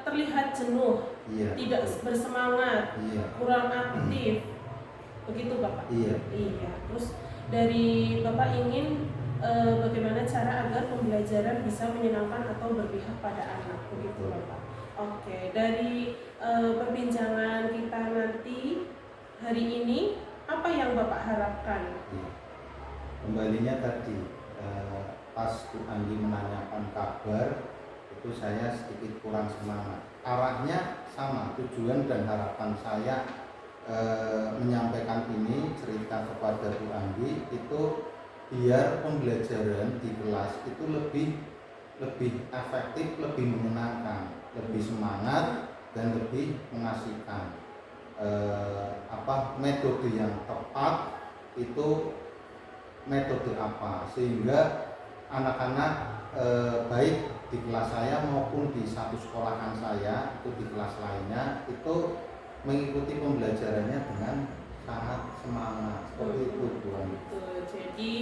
terlihat jenuh, Iya, tidak betul. bersemangat, Iya. kurang aktif. Begitu Bapak? Iya. Iya. Terus dari Bapak ingin bagaimana cara agar pembelajaran bisa menyenangkan atau berpihak pada anak, begitu Bapak? Oke, dari perbincangan kita nanti hari ini apa yang Bapak harapkan? Iya. Kembalinya tadi pas Bu Anggi menanyakan kabar itu saya sedikit kurang semangat. Arahnya sama, tujuan dan harapan saya menyampaikan ini cerita kepada Bu Anggi itu biar pembelajaran di kelas itu lebih efektif, lebih menyenangkan, lebih semangat dan lebih mengasihkan. Metode yang tepat itu metode apa sehingga anak-anak baik di kelas saya maupun di satu sekolahan saya itu di kelas lainnya itu mengikuti pembelajarannya dengan sangat semangat seperti itu Bu Anggi. Jadi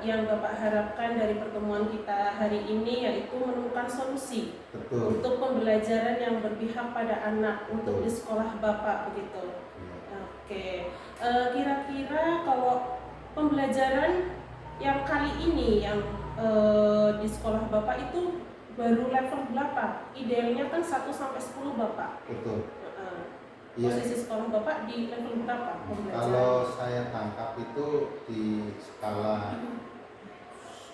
yang Bapak harapkan dari pertemuan kita hari ini yaitu menemukan solusi. Betul. Untuk pembelajaran yang berpihak pada anak. Betul. Untuk di sekolah Bapak begitu. Ya. Oke, kira-kira kalau pembelajaran yang kali ini yang di sekolah Bapak itu baru level berapa? Idealnya kan 1 sampai 10 Bapak. Betul. Posisi sekolah Bapak di level berapa pembelajaran? Kalau saya tangkap itu di skala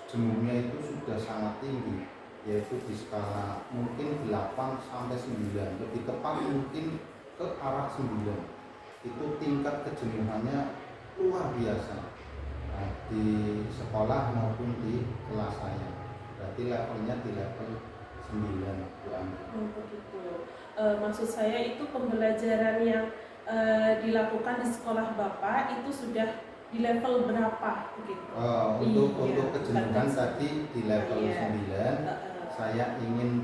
jenuhnya itu sudah sangat tinggi, yaitu di skala mungkin 8 sampai 9, lebih tepat mungkin ke arah 9. Itu tingkat kejenuhannya luar biasa. Nah, di sekolah maupun di kelas saya. Berarti levelnya di level 9 Bu Anggi. Begitu. Maksud saya itu pembelajaran yang dilakukan di sekolah Bapak itu sudah di level berapa begitu? Untuk kejenuhan tadi di level 9 saya ingin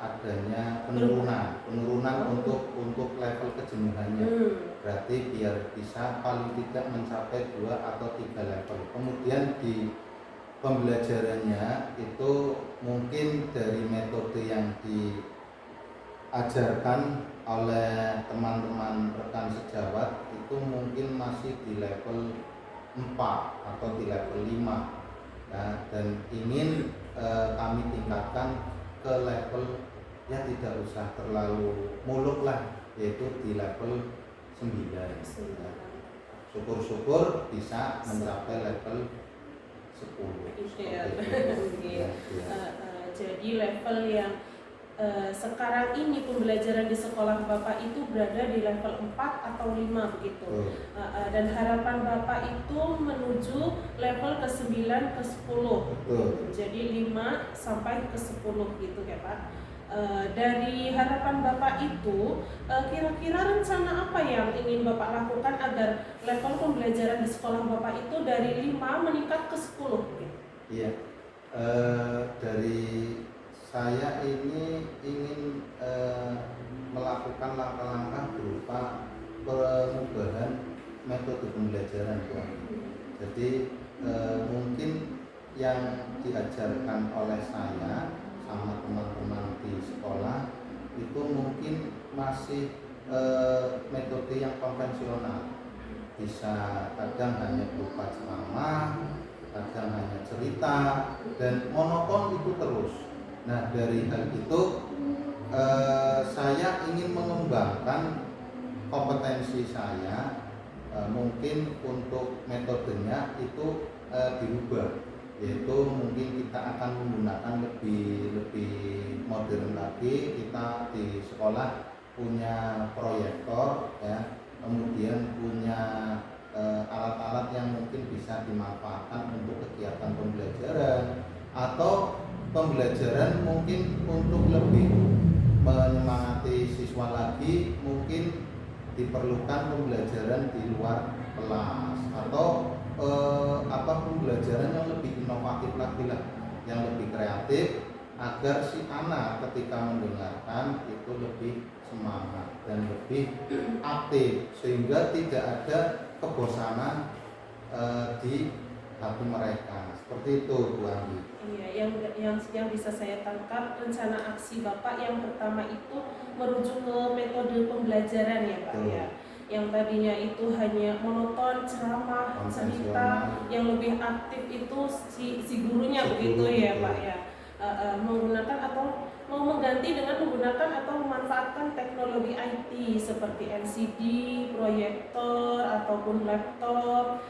adanya penurunan untuk level kejenuhannya. Berarti biar bisa paling tidak mencapai 2 atau 3 level. Kemudian di pembelajarannya itu mungkin dari metode yang diajarkan oleh teman-teman rekan sejawat itu mungkin masih di level 4 atau di level 5 ya, dan ingin kami tingkatkan ke level ya tidak usah terlalu muluk lah, yaitu di level 9 ya. Syukur-syukur bisa mencapai level 10. Jadi level yang sekarang ini pembelajaran di sekolah Bapak itu berada di level 4 atau 5 begitu. Dan harapan Bapak itu menuju level ke 9 ke 10. Jadi 5 sampai ke 10 gitu ya Pak. Dari harapan Bapak itu kira-kira rencana apa yang ingin Bapak lakukan agar level pembelajaran di sekolah Bapak itu dari 5 meningkat ke 10 gitu? Iya, dari saya ini ingin melakukan langkah-langkah berupa perubahan metode pembelajaran, Bu. Jadi mungkin yang diajarkan oleh saya sama teman-teman di sekolah itu mungkin masih metode yang konvensional. Bisa kadang hanya berupa ceramah, kadang hanya cerita, dan monoton itu terus. Nah, dari hal itu saya ingin mengembangkan kompetensi saya, mungkin untuk metodenya itu dirubah, yaitu mungkin kita akan menggunakan lebih modern lagi. Kita di sekolah punya proyektor, ya, kemudian punya alat-alat yang mungkin bisa dimanfaatkan untuk kegiatan pembelajaran, atau pembelajaran mungkin untuk lebih menyemangati siswa lagi, mungkin diperlukan pembelajaran di luar kelas, atau pembelajaran yang lebih inovatif lagi lah, yang lebih kreatif, agar si anak ketika mendengarkan itu lebih semangat dan lebih aktif, sehingga tidak ada kebosanan di hati mereka. Seperti itu, Bu Andi. Iya, yang bisa saya tangkap, rencana aksi Bapak yang pertama itu merujuk ke metode pembelajaran ya Pak ya. Yang tadinya itu hanya monoton, ceramah, cerita, yang lebih aktif itu si gurunya begitu ya Pak ya. Menggunakan atau mau mengganti dengan menggunakan atau memanfaatkan teknologi IT seperti LCD, proyektor ataupun laptop.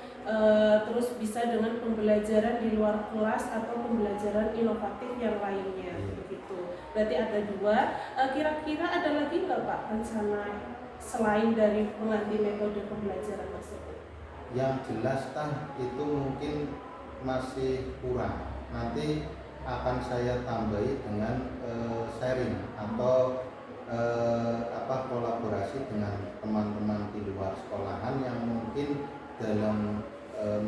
Terus bisa dengan pembelajaran di luar kelas atau pembelajaran inovatif yang lainnya begitu. Berarti ada dua. Kira-kira ada lagi nggak Pak rencana selain dari mengganti metode pembelajaran tersebut? Yang jelas itu mungkin masih kurang. Nanti akan saya tambahi dengan sharing atau kolaborasi dengan teman-teman di luar sekolahan yang mungkin dalam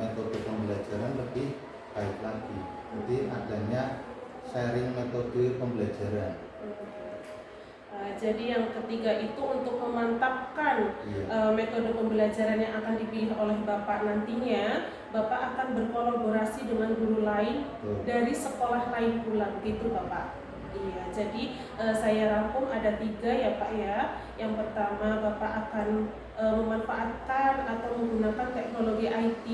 metode pembelajaran lebih baik lagi. Jadi adanya sharing metode pembelajaran. Jadi yang ketiga itu untuk memantapkan metode pembelajaran yang akan dipilih oleh Bapak nantinya, Bapak akan berkolaborasi dengan guru lain dari sekolah lain pula, begitu Bapak? Iya, jadi saya rangkum ada 3 ya Pak ya. Yang pertama Bapak akan memanfaatkan atau menggunakan teknologi IT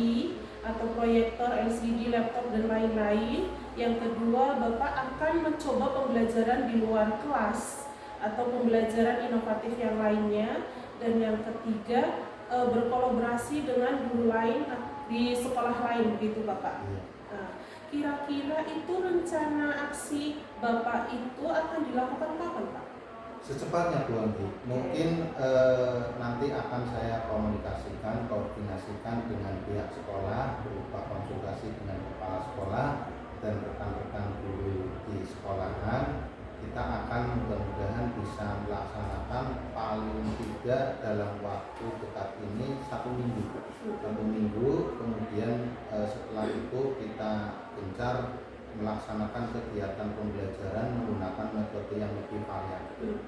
atau proyektor, LCD, laptop dan lain-lain. Yang kedua Bapak akan mencoba pembelajaran di luar kelas atau pembelajaran inovatif yang lainnya. Dan yang ketiga berkolaborasi dengan guru lain di sekolah lain, begitu Bapak. Kira-kira itu rencana aksi Bapak itu akan dilakukan kapan Pak? Secepatnya Bu Andi. Mungkin nanti akan saya koordinasikan dengan pihak sekolah berupa konsultasi dengan kepala sekolah dan rekan-rekan guru di sekolahan. Kita akan mudah-mudahan bisa melaksanakan paling tidak dalam waktu dekat ini 1 minggu. 1 minggu, kemudian setelah itu kita gencar melaksanakan kegiatan pembelajaran menggunakan metode yang lebih variatif.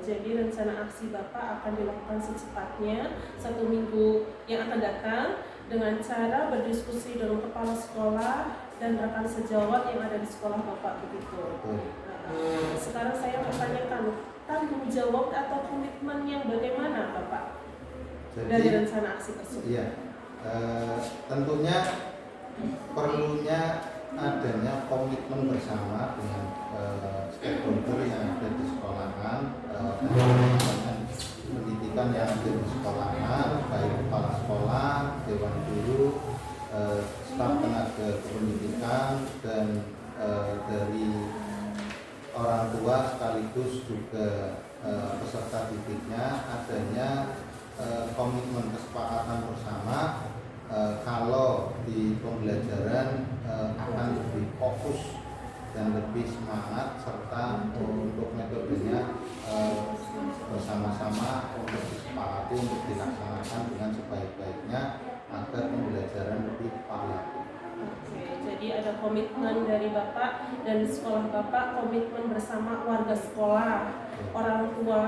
Jadi rencana aksi Bapak akan dilakukan secepatnya 1 minggu yang akan datang dengan cara berdiskusi dengan kepala sekolah dan rekan sejawat yang ada di sekolah Bapak, begitu. Sekarang saya bertanyakan tanggung jawab atau komitmen yang bagaimana Bapak dari rencana aksi tersebut? Iya, tentunya perlunya adanya komitmen bersama dengan stakeholder yang ada di sekolahan, pendidikan yang ada di sekolahan, baik kepala sekolah, dewan guru, staf tenaga kependidikan, dan dari orang tua sekaligus juga peserta didiknya. Adanya komitmen kesepakatan bersama kalau di pembelajaran akan lebih fokus dan lebih semangat, serta untuk metodenya bersama-sama untuk disepakati untuk dilaksanakan dengan sebaik-baiknya agar pembelajaran lebih variatif. Oke, jadi ada komitmen dari Bapak dan sekolah Bapak, komitmen bersama warga sekolah, orang tua,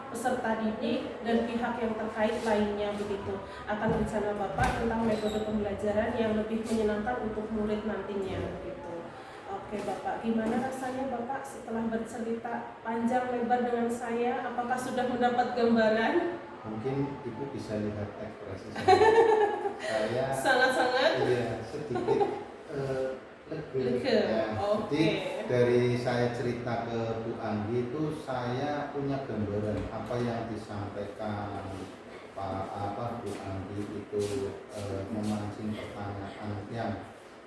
peserta didik, dan pihak yang terkait lainnya begitu akan rencana Bapak tentang metode pembelajaran yang lebih menyenangkan untuk murid nantinya begitu. Oke Bapak, gimana rasanya Bapak setelah bercerita panjang lebar dengan saya? Apakah sudah mendapat gambaran? Mungkin Ibu bisa lihat ekspresi saya Sangat-sangat iya sedikit lega. lega. Ya. Oke. Jadi dari saya cerita ke Bu Anggi itu saya punya gambaran apa yang disampaikan Bu Anggi itu memancing pertanyaan yang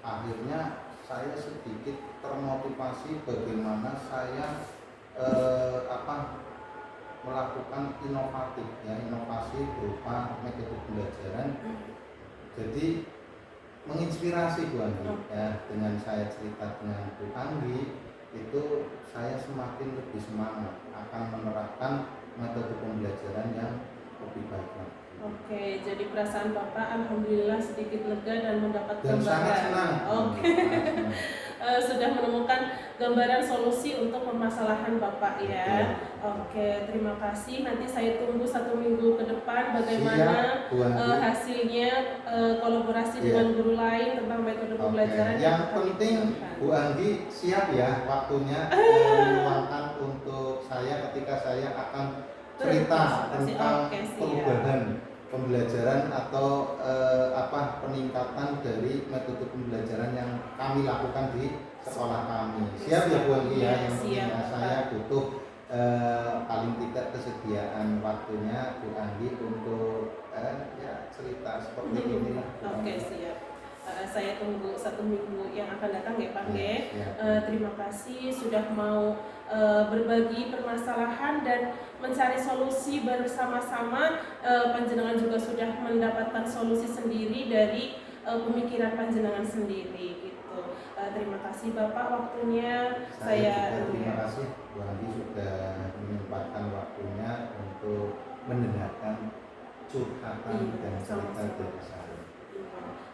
akhirnya saya sedikit termotivasi bagaimana saya melakukan inovasi berupa metode pembelajaran. Jadi menginspirasi Bu Anggi ya, dengan saya cerita dengan Bu Anggi itu saya semakin lebih semangat akan menerapkan metode pembelajaran yang lebih baik lagi. Oke, jadi perasaan Bapak alhamdulillah sedikit lega dan mendapat Dan sangat gambaran. senang. Oke. Sudah menemukan gambaran solusi untuk permasalahan Bapak ya. Oke, terima kasih. Nanti saya tunggu 1 minggu ke depan bagaimana Siap, Bu Anggi. hasilnya kolaborasi Iya. dengan guru lain tentang metode pembelajaran. Yang akan penting diterapkan. Bu Anggi siap ya waktunya meluangkan untuk saya ketika saya akan cerita tentang Oke, siap. perubahan pembelajaran atau peningkatan dari metode pembelajaran yang kami lakukan di sekolah kami. Siap ya Bu Anggi ya, yang penting Siap, saya butuh paling tidak kesediaan waktunya Bu Anggi untuk cerita seperti ini lah. Oke, siap. Saya tunggu 1 minggu yang akan datang ya Pak Ya, Nge. siap. Terima kasih sudah mau berbagi permasalahan dan mencari solusi bersama-sama. Panjenengan juga sudah mendapatkan solusi sendiri dari pemikiran panjenengan sendiri gitu. Terima kasih Bapak waktunya. Saya juga terima kasih Bu Anggi sudah menyempatkan waktunya untuk mendengarkan curhatan dan cerita dari saya.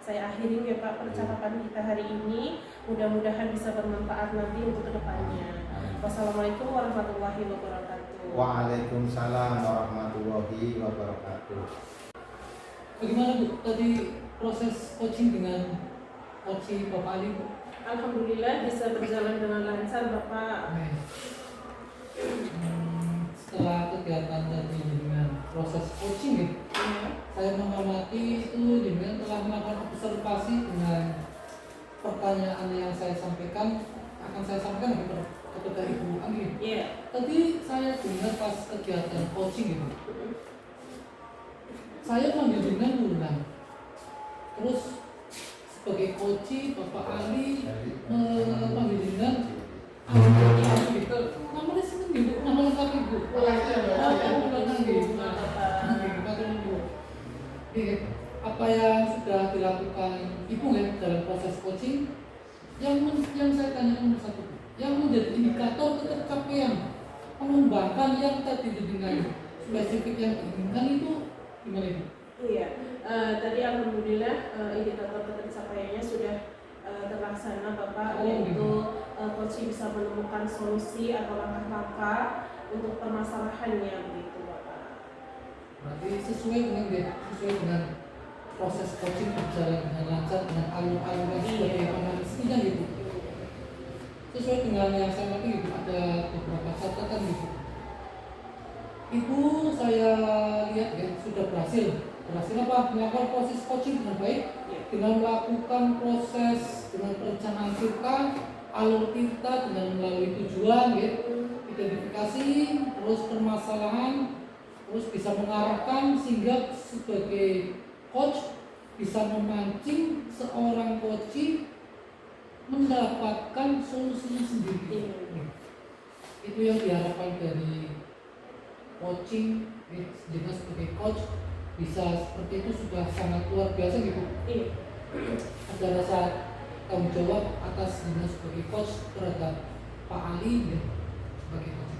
Saya akhiri ya Pak percakapan kita hari ini. Mudah-mudahan bisa bermanfaat nanti untuk kedepannya. Wassalamualaikum warahmatullahi wabarakatuh. Waalaikumsalam warahmatullahi wabarakatuh. Bagaimana Bu tadi proses coaching dengan coach Bapak Ali Bu? Alhamdulillah bisa berjalan dengan lancar Bapak. Setelah kegiatan tadi dengan proses coaching ya, saya mengamati itu dengan telah melakukan observasi dengan pertanyaan yang saya sampaikan akan saya sampaikan kepada Ibu Anggi. Iya. Tadi saya dengar pas kegiatan coaching itu, saya panggil dengan ulang. Terus sebagai coach Bapak Ali panggil dengan gitu. Namanya seneng gitu, nama lengkap Ibu. Apa yang sudah dilakukan Ibu ya dalam proses coaching, yang saya tanyakan nomor 1, yang menjadi indikator ketercapaian mengembangkan yang tadi dengan spesifik yang diinginkan itu gimana Ibu? Iya. Tadi alhamdulillah indikator ketercapaiannya sudah terlaksana Bapak, yaitu coach bisa menemukan solusi atau langkah-langkah untuk permasalahannya begitu Bapak. Berarti sesuai dengan proses coaching berjalan dengan lancar dengan alur-alur yang sebagai analisisnya gitu. Sesuai dengan yang saya ngerti gitu, ada beberapa catatan gitu. Ibu saya lihat ya sudah berhasil apa melakukan proses coaching dengan baik dengan melakukan proses dengan perencanaan kita, alur kita dengan melalui tujuan ya, identifikasi, terus permasalahan, terus bisa mengarahkan sehingga sebagai coach bisa memancing seorang coach mendapatkan solusinya sendiri. Itu yang diharapkan dari coaching, jadi sebagai coach bisa seperti itu sudah sangat luar biasa gitu. Ada rasa tanggung jawab atas dirinya sebagai coach terhadap Pak Ali ya, sebagai coach.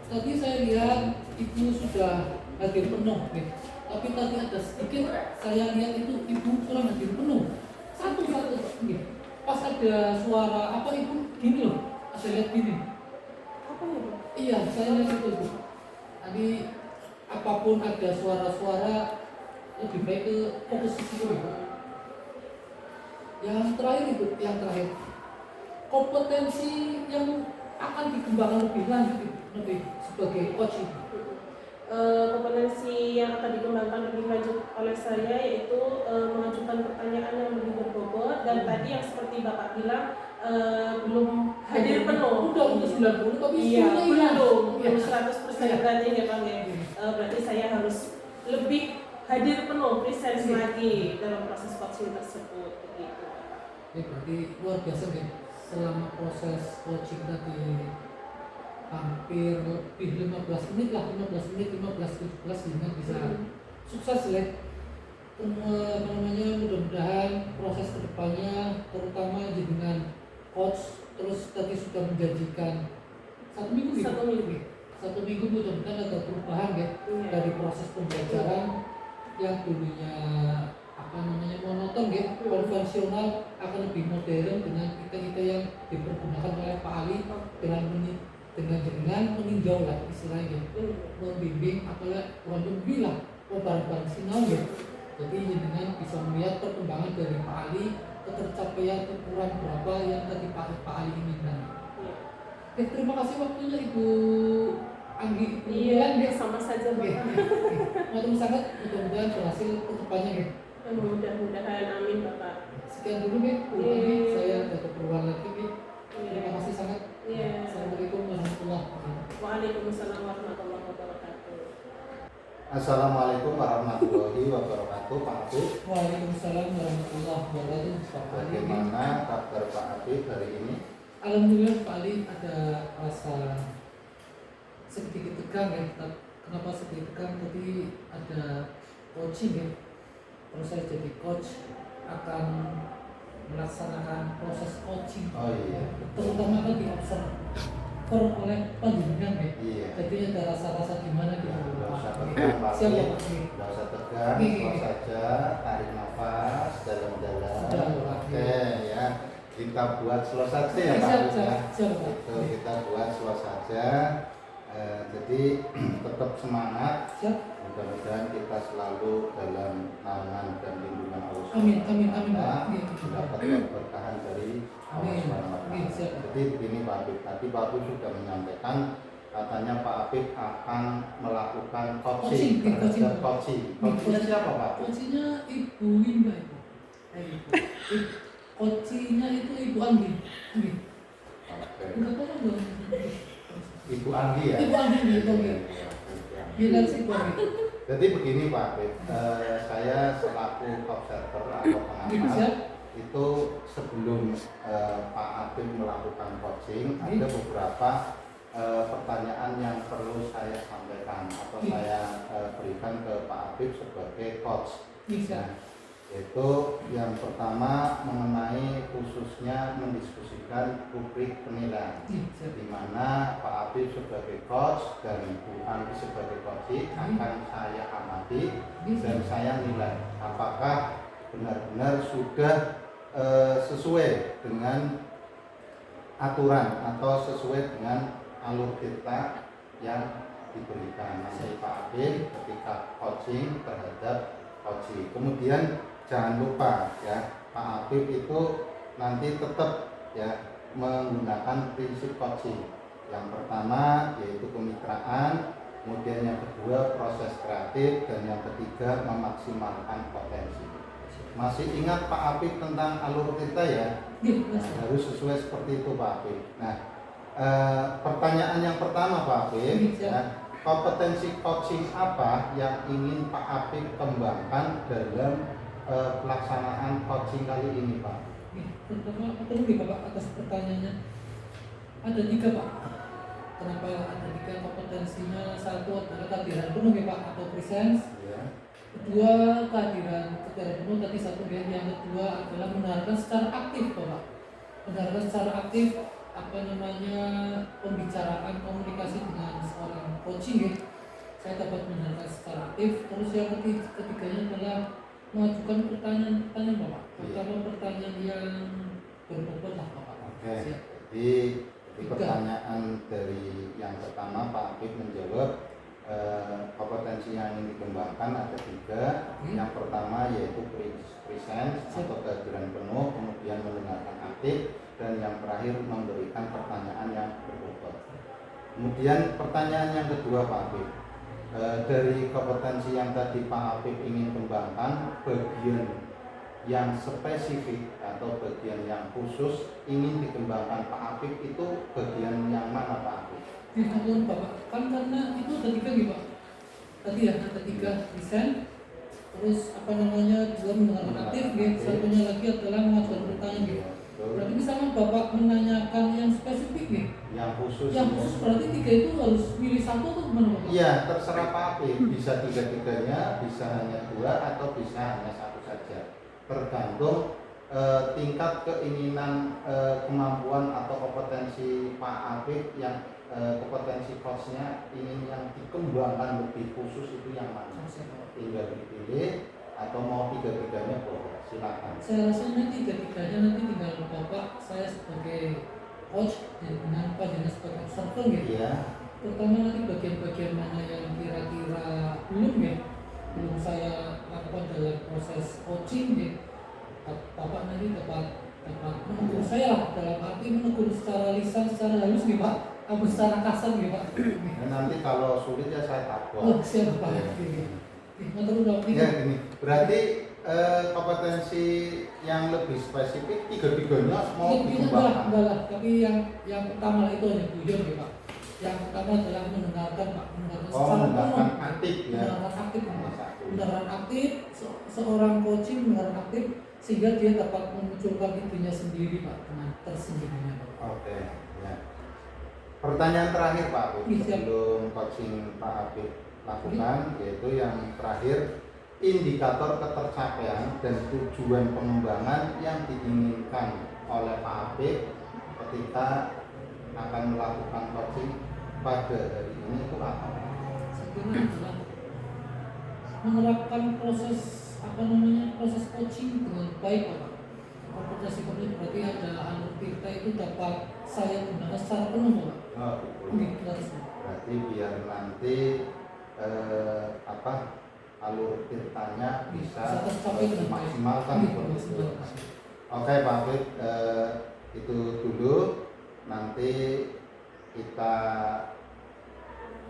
Tadi saya lihat Ibu sudah hadir penuh ya, Tapi tadi ada sedikit saya lihat itu ibu kurang hadir penuh. Satu gitu. Pas ada suara apa ibu gini loh, ada lihat gini. Apa ya, Bu? Iya, saya lihat itu Bu. Tadi apapun ada suara-suara lebih baik ke fokus ke situ Bu. Yang terakhir itu, yang terakhir kompetensi yang akan dikembangkan lebih lanjut itu, lebih sebagai coach itu. Kompetensi yang akan dikembangkan lebih lanjut oleh saya yaitu mengajukan pertanyaan yang lebih berbobot dan tadi yang seperti Bapak bilang belum hadir penuh. Udah 90 tapi Iya, semuanya hilang. belum Iya. 100% berarti ya Bang ya. Berarti saya harus lebih hadir penuh, presence Iya. lagi dalam proses coaching tersebut begitu. Ya berarti luar biasa kan selama proses coaching tadi hampir lebih 15 menit lah, 15 menit, 17 sehingga bisa sukses ya. Namanya mudah-mudahan proses kedepannya terutama dengan coach terus tadi sudah menjanjikan 1 minggu gitu. 1 minggu mudah-mudahan ada perubahan ya Iya. dari proses pembelajaran yang dulunya monoton ya, konvensional akan lebih modern dengan kita yang dipergunakan oleh Pak Ali dengan meninjau lah istilahnya membimbing apalah bukan membimbing lah bareng-bareng sinau ya. Jadi dengan bisa melihat perkembangan dari Pak Ali ketercapaian ukuran berapa yang tadi Pak Ali inginkan. Iya. Oke, terima kasih waktunya Ibu Anggi. Iya, sama saja Pak. Matur sangat, mudah-mudahan berhasil ke depannya ya. Mudah-mudahan amin Bapak. Sekian dulu ya, Bu Iya. Anggi. Saya ada keperluan lagi ya. Iya. Terima kasih sangat. Iya. Assalamualaikum warahmatullahi wabarakatuh. Waalaikumsalam warahmatullahi wabarakatuh. Assalamualaikum warahmatullahi wabarakatuh, Pak Apip. Waalaikumsalam warahmatullahi wabarakatuh. Pak Ali. Bagaimana kabar Pak Apip hari ini? Alhamdulillah Pak Ali ada rasa sedikit tegang ya. Kenapa sedikit tegang? Tadi ada coaching ya. Terus saya jadi coach akan melaksanakan proses coaching. Oh iya. Terutama kan diobserv oleh panjenengan ya. Iya. Jadi ada rasa-rasa gimana gitu. Nggak usah Pak. tegang, Pak Siap ya Apip. Pak. Nggak usah tegang, Oke. slow saja, tarik nafas dalam-dalam. Sudah, Pak. Oke ya, kita buat slow saja ya Pak Siap, Apip ya. siap Pak. Itu kita buat slow saja. Jadi tetap semangat. Siap. Mudah-mudahan kita selalu dalam naungan dan lindungan Allah Amin, amin, amin, SWT, Pak. Amin. mendapat keberkahan dari Allah Amin. SWT. Amin, siap. Jadi begini Pak Apip, tadi Pak Apip sudah menyampaikan katanya Pak Apip akan melakukan coaching terhadap coaching. Coachingnya siapa Pak Apip? Coachingnya Ibu Winda Ibu. Coachingnya itu Ibu Anggi. Anggi. Oke. Enggak apa-apa dong. Ibu Anggi ya? Ibu Anggi, Ibu Anggi. Bilang sih Ibu Anggi. Jadi begini Pak Apip, saya selaku observer atau pengamat itu sebelum Pak Apip melakukan coaching ada beberapa pertanyaan yang perlu saya sampaikan atau saya berikan ke Pak Apip sebagai coach. Bisa. Yaitu yang pertama mengenai khususnya mendiskusikan rubrik penilaian, di mana Pak Apip sebagai coach dan Bu Anggi sebagai coach akan saya amati dan saya nilai apakah benar-benar sudah sesuai dengan aturan atau sesuai dengan alur kita yang diberikan oleh Pak Apip ketika coaching terhadap coaching. Kemudian jangan lupa ya, Pak Apip itu nanti tetap ya menggunakan prinsip coaching. Yang pertama yaitu kemitraan, kemudian yang kedua proses kreatif, dan yang ketiga memaksimalkan potensi. Masih ingat Pak Apip tentang alur kita ya? Nah, harus sesuai seperti itu Pak Apip. Nah, pertanyaan yang pertama Pak Apip, ya, kompetensi coaching apa yang ingin Pak Apip kembangkan dalam pelaksanaan coaching kali ini Pak? Pertama, perlu Bapak atas pertanyaannya. Ada 3 Pak. Kenapa ada 3 kompetensinya? Satu adalah kehadiran penuh ya Pak atau presence. Ya. Kedua kehadiran penuh tadi satu ya. Yang kedua adalah mendengarkan secara aktif Bapak. Mendengarkan secara aktif pembicaraan komunikasi dengan seorang coaching ya. saya dapat mendengarkan secara aktif. Terus yang ketiganya adalah mengajukan pertanyaan Bapak. Pertama pertanyaan yang berbobot lah Bapak. Oke. Siap. Jadi pertanyaan dari yang pertama Pak Apip menjawab kompetensi yang ingin dikembangkan ada 3. Yang pertama yaitu present atau kehadiran penuh, kemudian mendengarkan aktif, dan yang terakhir memberikan pertanyaan yang berbobot. Kemudian pertanyaan yang kedua Pak Apip, dari kompetensi yang tadi Pak Apip ingin kembangkan, bagian yang spesifik atau bagian yang khusus ingin dikembangkan Pak Apip itu bagian yang mana Pak Apip? Maklum Bapak, kan karena itu ada 3 nih Pak. Tadi ya ada 3 desain, terus apa namanya 2 mendengarkan aktif, satunya lagi adalah mengajukan pertanyaan gitu. Berarti misalnya Bapak menanyakan yang spesifik nih, yang khusus. Yang khusus berarti 3 itu harus pilih satu atau gimana Bapak? Iya, terserah Pak Apip, bisa 3-3-nya, bisa hanya 2 atau bisa hanya 1 saja. Tergantung tingkat keinginan, kemampuan atau kompetensi Pak Apip yang kompetensi coachnya ingin yang dikembangkan lebih khusus itu yang mana? Tinggal dipilih atau mau 3-3-nya boleh, silakan. Saya rasa nanti 3-3-nya nanti tinggal Bapak, saya sebagai coach dengan Pak Jenis sebagai observer gitu. Iya. Pertama nanti bagian-bagian mana yang kira-kira belum saya lakukan dalam proses coaching gitu. Bapak nanti dapat menegur saya lah, dalam arti menegur secara lisan, secara halus nih Pak, atau secara kasar nih Pak. Nanti kalau sulit ya saya takut. Oh siap Pak. Ya gini, berarti kompetensi yang lebih spesifik 3-3-nya mau dikembangkan. Enggak lah, tapi yang pertama itu hanya guyon ya Pak. Yang pertama adalah mendengarkan Pak, mendengarkan aktif ya. Mendengarkan aktif, seorang coaching mendengarkan aktif sehingga dia dapat memunculkan idenya sendiri Pak, dengan tersendirinya Pak. Oke, ya. Pertanyaan terakhir Pak Apip, Iya, sebelum coaching Pak Apip lakukan, yaitu yang terakhir, indikator ketercapaian dan tujuan pengembangan yang diinginkan oleh Pak Apip ketika akan melakukan coaching pada hari ini itu apa? Saya kira adalah menerapkan proses proses coaching dengan baik Pak. Kompetensi coaching berarti ada alur kita itu dapat saya gunakan secara penuh Pak. Oh, berarti biar nanti alur tirtanya bisa dimaksimalkan. Oke Pak Apip, itu dulu, nanti kita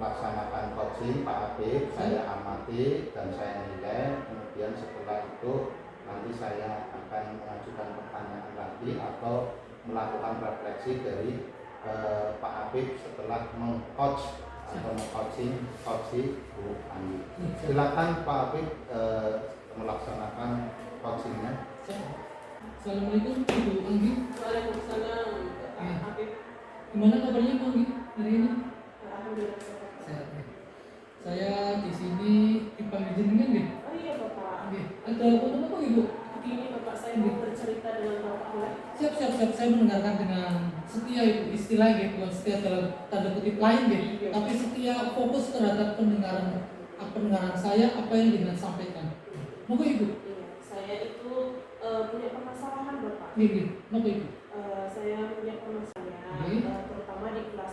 laksanakan coaching Pak Apip, saya amati dan saya nilai, kemudian setelah itu nanti saya akan mengajukan pertanyaan lagi atau melakukan refleksi dari Pak Apip setelah meng-coach atau meng-coaching Bu Andi. Silakan Pak Apip melaksanakan coachingnya. Assalamualaikum Bu Anggi. Waalaikumsalam Pak Apip. Gimana kabarnya Bu Anggi hari ini? Alhamdulillah. Sehat ya. Saya di sini dipanggil jenengan deh. Oh iya Bapak. Ada foto apa Ibu? Begini Bapak, saya mau bercerita dengan Bapak boleh? Siap. Saya mendengarkan dengan setia Ibu, istilah gitu, bukan setia dalam tanda kutip lain gitu. Tapi setia fokus terhadap pendengaran saya, apa yang dengan sampaikan. Monggo Ibu. Iya, saya itu punya permasalahan Bapak. Iya. Monggo Ibu. Saya punya permasalahan, terutama di kelas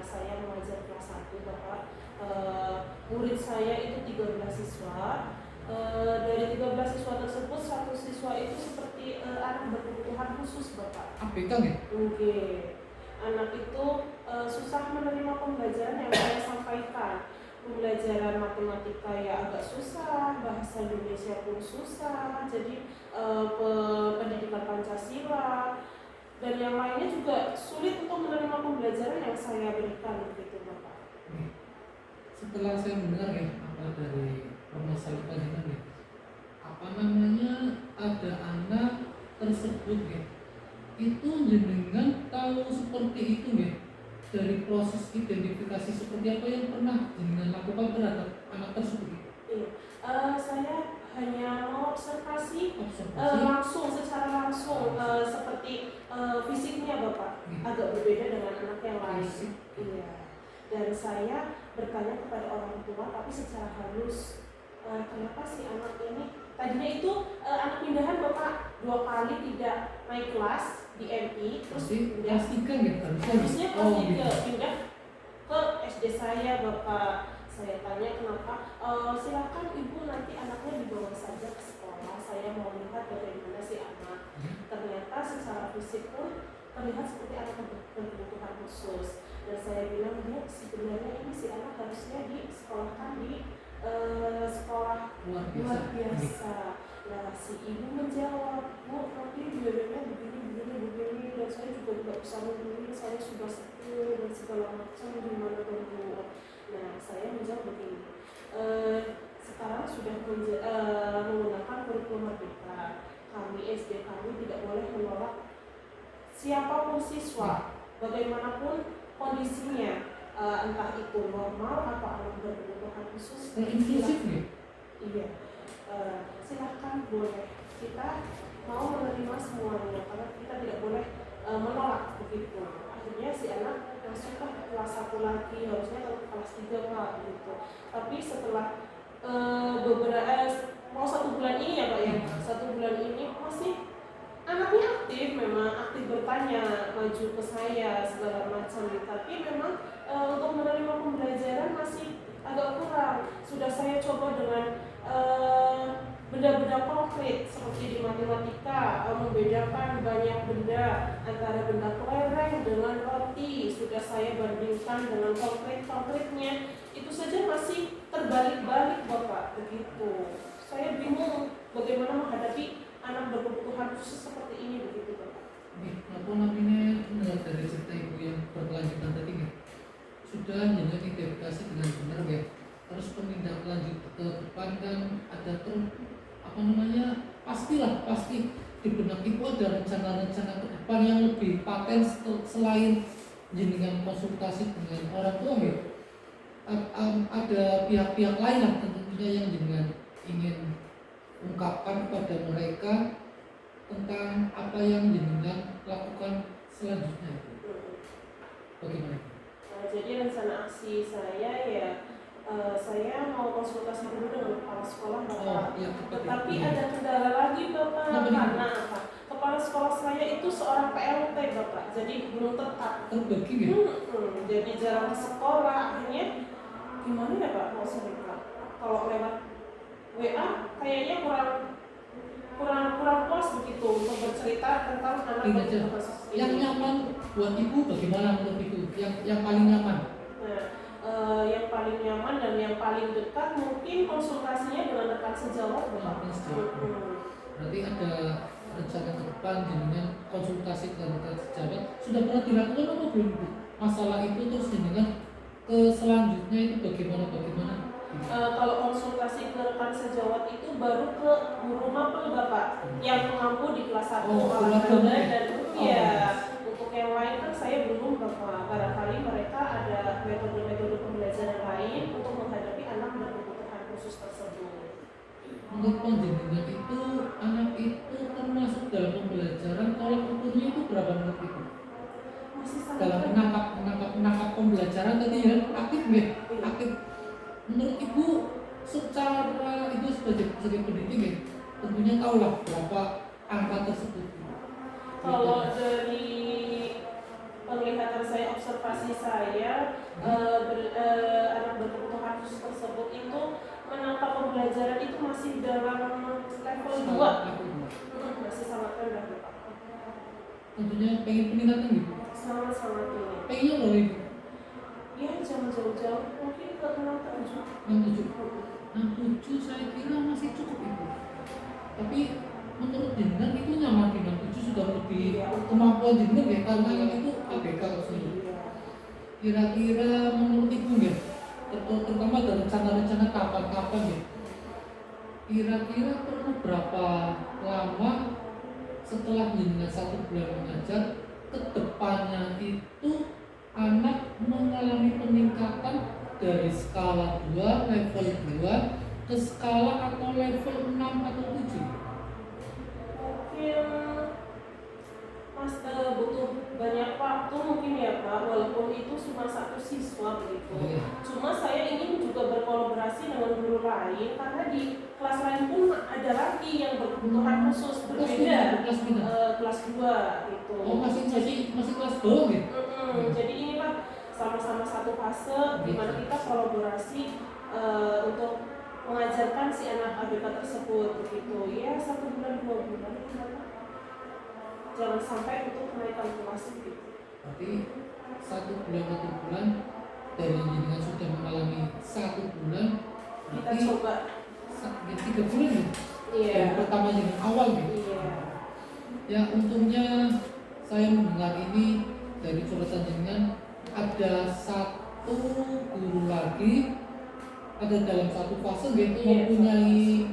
saya mengajar kelas 1 Bapak. Murid saya itu 13 siswa. Dari 13 siswa tersebut, 1 siswa itu seperti anak berkebutuhan khusus Bapak. ABK ya? Oke. Anak itu susah menerima pembelajaran yang saya sampaikan. Pembelajaran matematika ya agak susah, bahasa Indonesia pun susah, jadi pendidikan Pancasila dan yang lainnya juga sulit untuk menerima pembelajaran yang saya berikan gitu Bapak. Setelah saya mendengar ya apa dari permasalahan ini, ada anak tersebut ya, itu jenengan tahu seperti itu ya, dari proses identifikasi seperti apa yang pernah jenengan lakukan terhadap anak tersebut? Iya, saya hanya mengobservasi secara langsung seperti fisiknya Bapak agak berbeda dengan anak yang lain. Iya. Dan saya bertanya kepada orang tua, tapi secara halus, kenapa si anak ini tadinya itu anak pindahan Bapak 2 kali tidak naik kelas di MI, terus pindah kelas 3 gitu kan? harusnya kelas 3 gitu. pindah ke SD saya Bapak. Saya tanya kenapa, silakan ibu nanti anaknya dibawa saja ke sekolah, saya mau lihat bagaimana si anak. Ternyata secara fisik pun terlihat seperti anak berkebutuhan khusus. Dan saya bilang, Bu, sebenarnya ini si anak harusnya disekolahkan di sekolah luar biasa. Nah, si ibu menjawab, Bu, tapi biayanya begini, dan saya juga tidak bisa membeli, saya sudah sepuh dan segala macam, gimana dong Bu? Nah, saya menjawab begini, sekarang sudah menggunakan kurikulum merdeka. Kami SD kami tidak boleh menolak siapapun siswa, bagaimanapun kondisinya, entah itu normal atau anak berkebutuhan khusus. Inklusif nih? Iya, silahkan boleh. Kita mau menerima semuanya karena kita tidak boleh menolak begitu. Akhirnya si anak masuk ke kelas 1 lagi, harusnya ke kelas 3 Pak gitu. Tapi setelah beberapa mau 1 bulan ini ya Pak ya, 1 bulan ini masih anaknya aktif, memang aktif bertanya, maju ke saya segala macam. Tapi memang untuk menerima pembelajaran masih agak kurang. Sudah saya coba dengan benda-benda konkret seperti di matematika, membedakan banyak benda antara benda kelereng dengan roti. Sudah saya bandingkan dengan konkretnya, itu saja masih terbalik-balik Bapak begitu. Saya bingung bagaimana menghadapi anak berkebutuhan khusus seperti ini begitu Bapak. Apa namanya, mendengar dari cerita ibu yang berkelanjutan tadi ya, sudah identifikasi dengan benar ya. Terus pemindah lanjut ke depan kan ada terus pasti di benak ibu ada rencana-rencana ke depan yang lebih paten selain jenengan konsultasi dengan orang tua ya. Ada pihak-pihak lain lah tentunya yang jenengan ingin ungkapkan kepada mereka tentang apa yang jenengan lakukan selanjutnya. Bagaimana? Jadi rencana aksi saya ya, saya mau konsultasi dulu dengan kepala sekolah Bapak. Iya, Tetapi ada kendala lagi Bapak. Karena apa? Kepala sekolah saya itu seorang PLT Bapak, jadi belum tetap. Terbagi ya? Jadi jarang ke sekolah. Akhirnya gimana ya Pak? Mau cerita. Kalau lewat WA kayaknya kurang puas begitu untuk bercerita tentang anak berkebutuhan khusus ini. Yang nyaman buat ibu bagaimana menurut ibu? Yang paling nyaman? Yang paling nyaman dan yang paling dekat mungkin konsultasinya dengan rekan sejawat Bapak. Berarti ada rencana ke depan jenengan konsultasi dengan rekan sejawat. Sudah pernah dilakukan apa belum Bu? Masalah itu terus jenengan ke selanjutnya itu bagaimana? Kalau konsultasi ke rekan sejawat itu baru ke guru mapel Bapak yang mengampu di kelas 1 olahraga dan untuk yang lain kan saya belum Bapak. Barangkali mereka ada metode-metode pembelajaran lain untuk menghadapi anak berkebutuhan khusus tersebut. Menurut panjenengan itu anak itu termasuk dalam pembelajaran tolak ukurnya itu berapa menurut ibu? Masih sangat Dalam menangkap pembelajaran tadi ya aktif nggak? Aktif. Menurut ibu secara itu sebagai pendidik ya, tentunya tahulah berapa angka tersebut. Kalau dari penglihatan saya, observasi saya, anak berkebutuhan khusus tersebut itu menangkap pembelajaran itu masih dalam level 2. Masih sangat rendah Bapak. Tentunya pengen peningkatan gitu. Sangat-sangat ini. Pengennya loh ibu. Ya jangan jauh-jauh, mungkin ke 6-7. 6-7 saya kira masih cukup ibu. Tapi menurut jenengan itu nyaman di 6-7 sudah lebih kemampuan jenengan ya, karena yang itu ABK maksudnya. Kira-kira menurut ibu ya, terutama dari rencana-rencana kapan ya, kira-kira perlu berapa lama setelah jenengan 1 bulan mengajar ke depannya itu anak mengalami peningkatan dari skala 2, level 2 ke skala atau level 6 atau 7? Mungkin Mas butuh banyak waktu mungkin ya Pak walaupun itu cuma satu siswa begitu. Iya. Cuma saya ingin juga berkolaborasi dengan guru lain karena di kelas lain pun ada lagi yang berkebutuhan khusus berbeda. Kelas 2 gitu. Oh, masih kelas doang ya? Jadi inilah sama-sama satu fase di mana kita kolaborasi untuk mengajarkan si anak ABK tersebut begitu. Ya 1 bulan 2 bulan. Jangan sampai untuk kenaikan kelas gitu. Berarti 1 bulan dari jenengan sudah mengalami 1 bulan. Kita coba 3 bulan ya? Iya. Dari pertama dengan awal ya? Iya. Ya untungnya saya mendengar ini dari curhatan jenengan ada 1 guru lagi ada dalam satu fase gitu mempunyai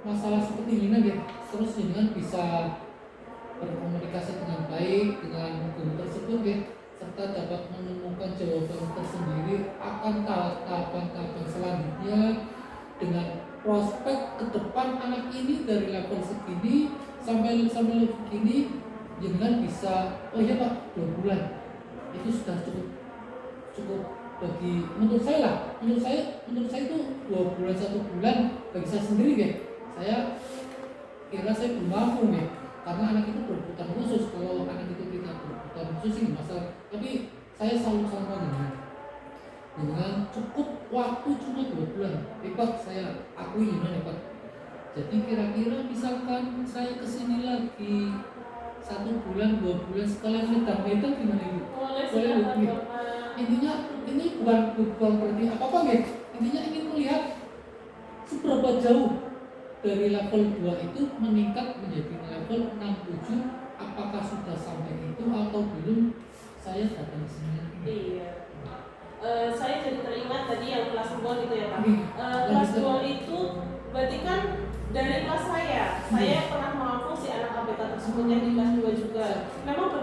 masalah seperti ini gitu. Terus jenengan bisa berkomunikasi dengan baik dengan guru tersebut ya, serta dapat menemukan jawaban tersendiri akan tahapan-tahapan selanjutnya dengan prospek ke depan anak ini dari level segini sampai level begini jangan bisa oh iya Pak 2 bulan itu sudah cukup bagi menurut saya itu 2 bulan 1 bulan bagi saya sendiri ya saya kira saya belum mampu ya karena anak itu berkebutuhan khusus. Kalau anak itu tidak berkebutuhan khusus sih masalah, tapi saya selalu sama dengan cukup waktu cuma 2 bulan hebat, saya akui ini hebat. Jadi kira-kira misalkan saya kesini lagi 1 bulan 2 bulan sekalian medang gimana Ibu? Boleh intinya ini bukan berarti apa-apa ya, intinya ingin melihat seberapa jauh dari level 2 itu meningkat menjadi level 6-7, apakah sudah sampai itu atau belum, saya datang ke sini. Iya. Saya jadi teringat tadi yang kelas 2 gitu ya Pak. Kelas 2 itu berarti kan dari kelas saya pernah mampu si anak ABK tersebut yang di kelas 2 juga. Memang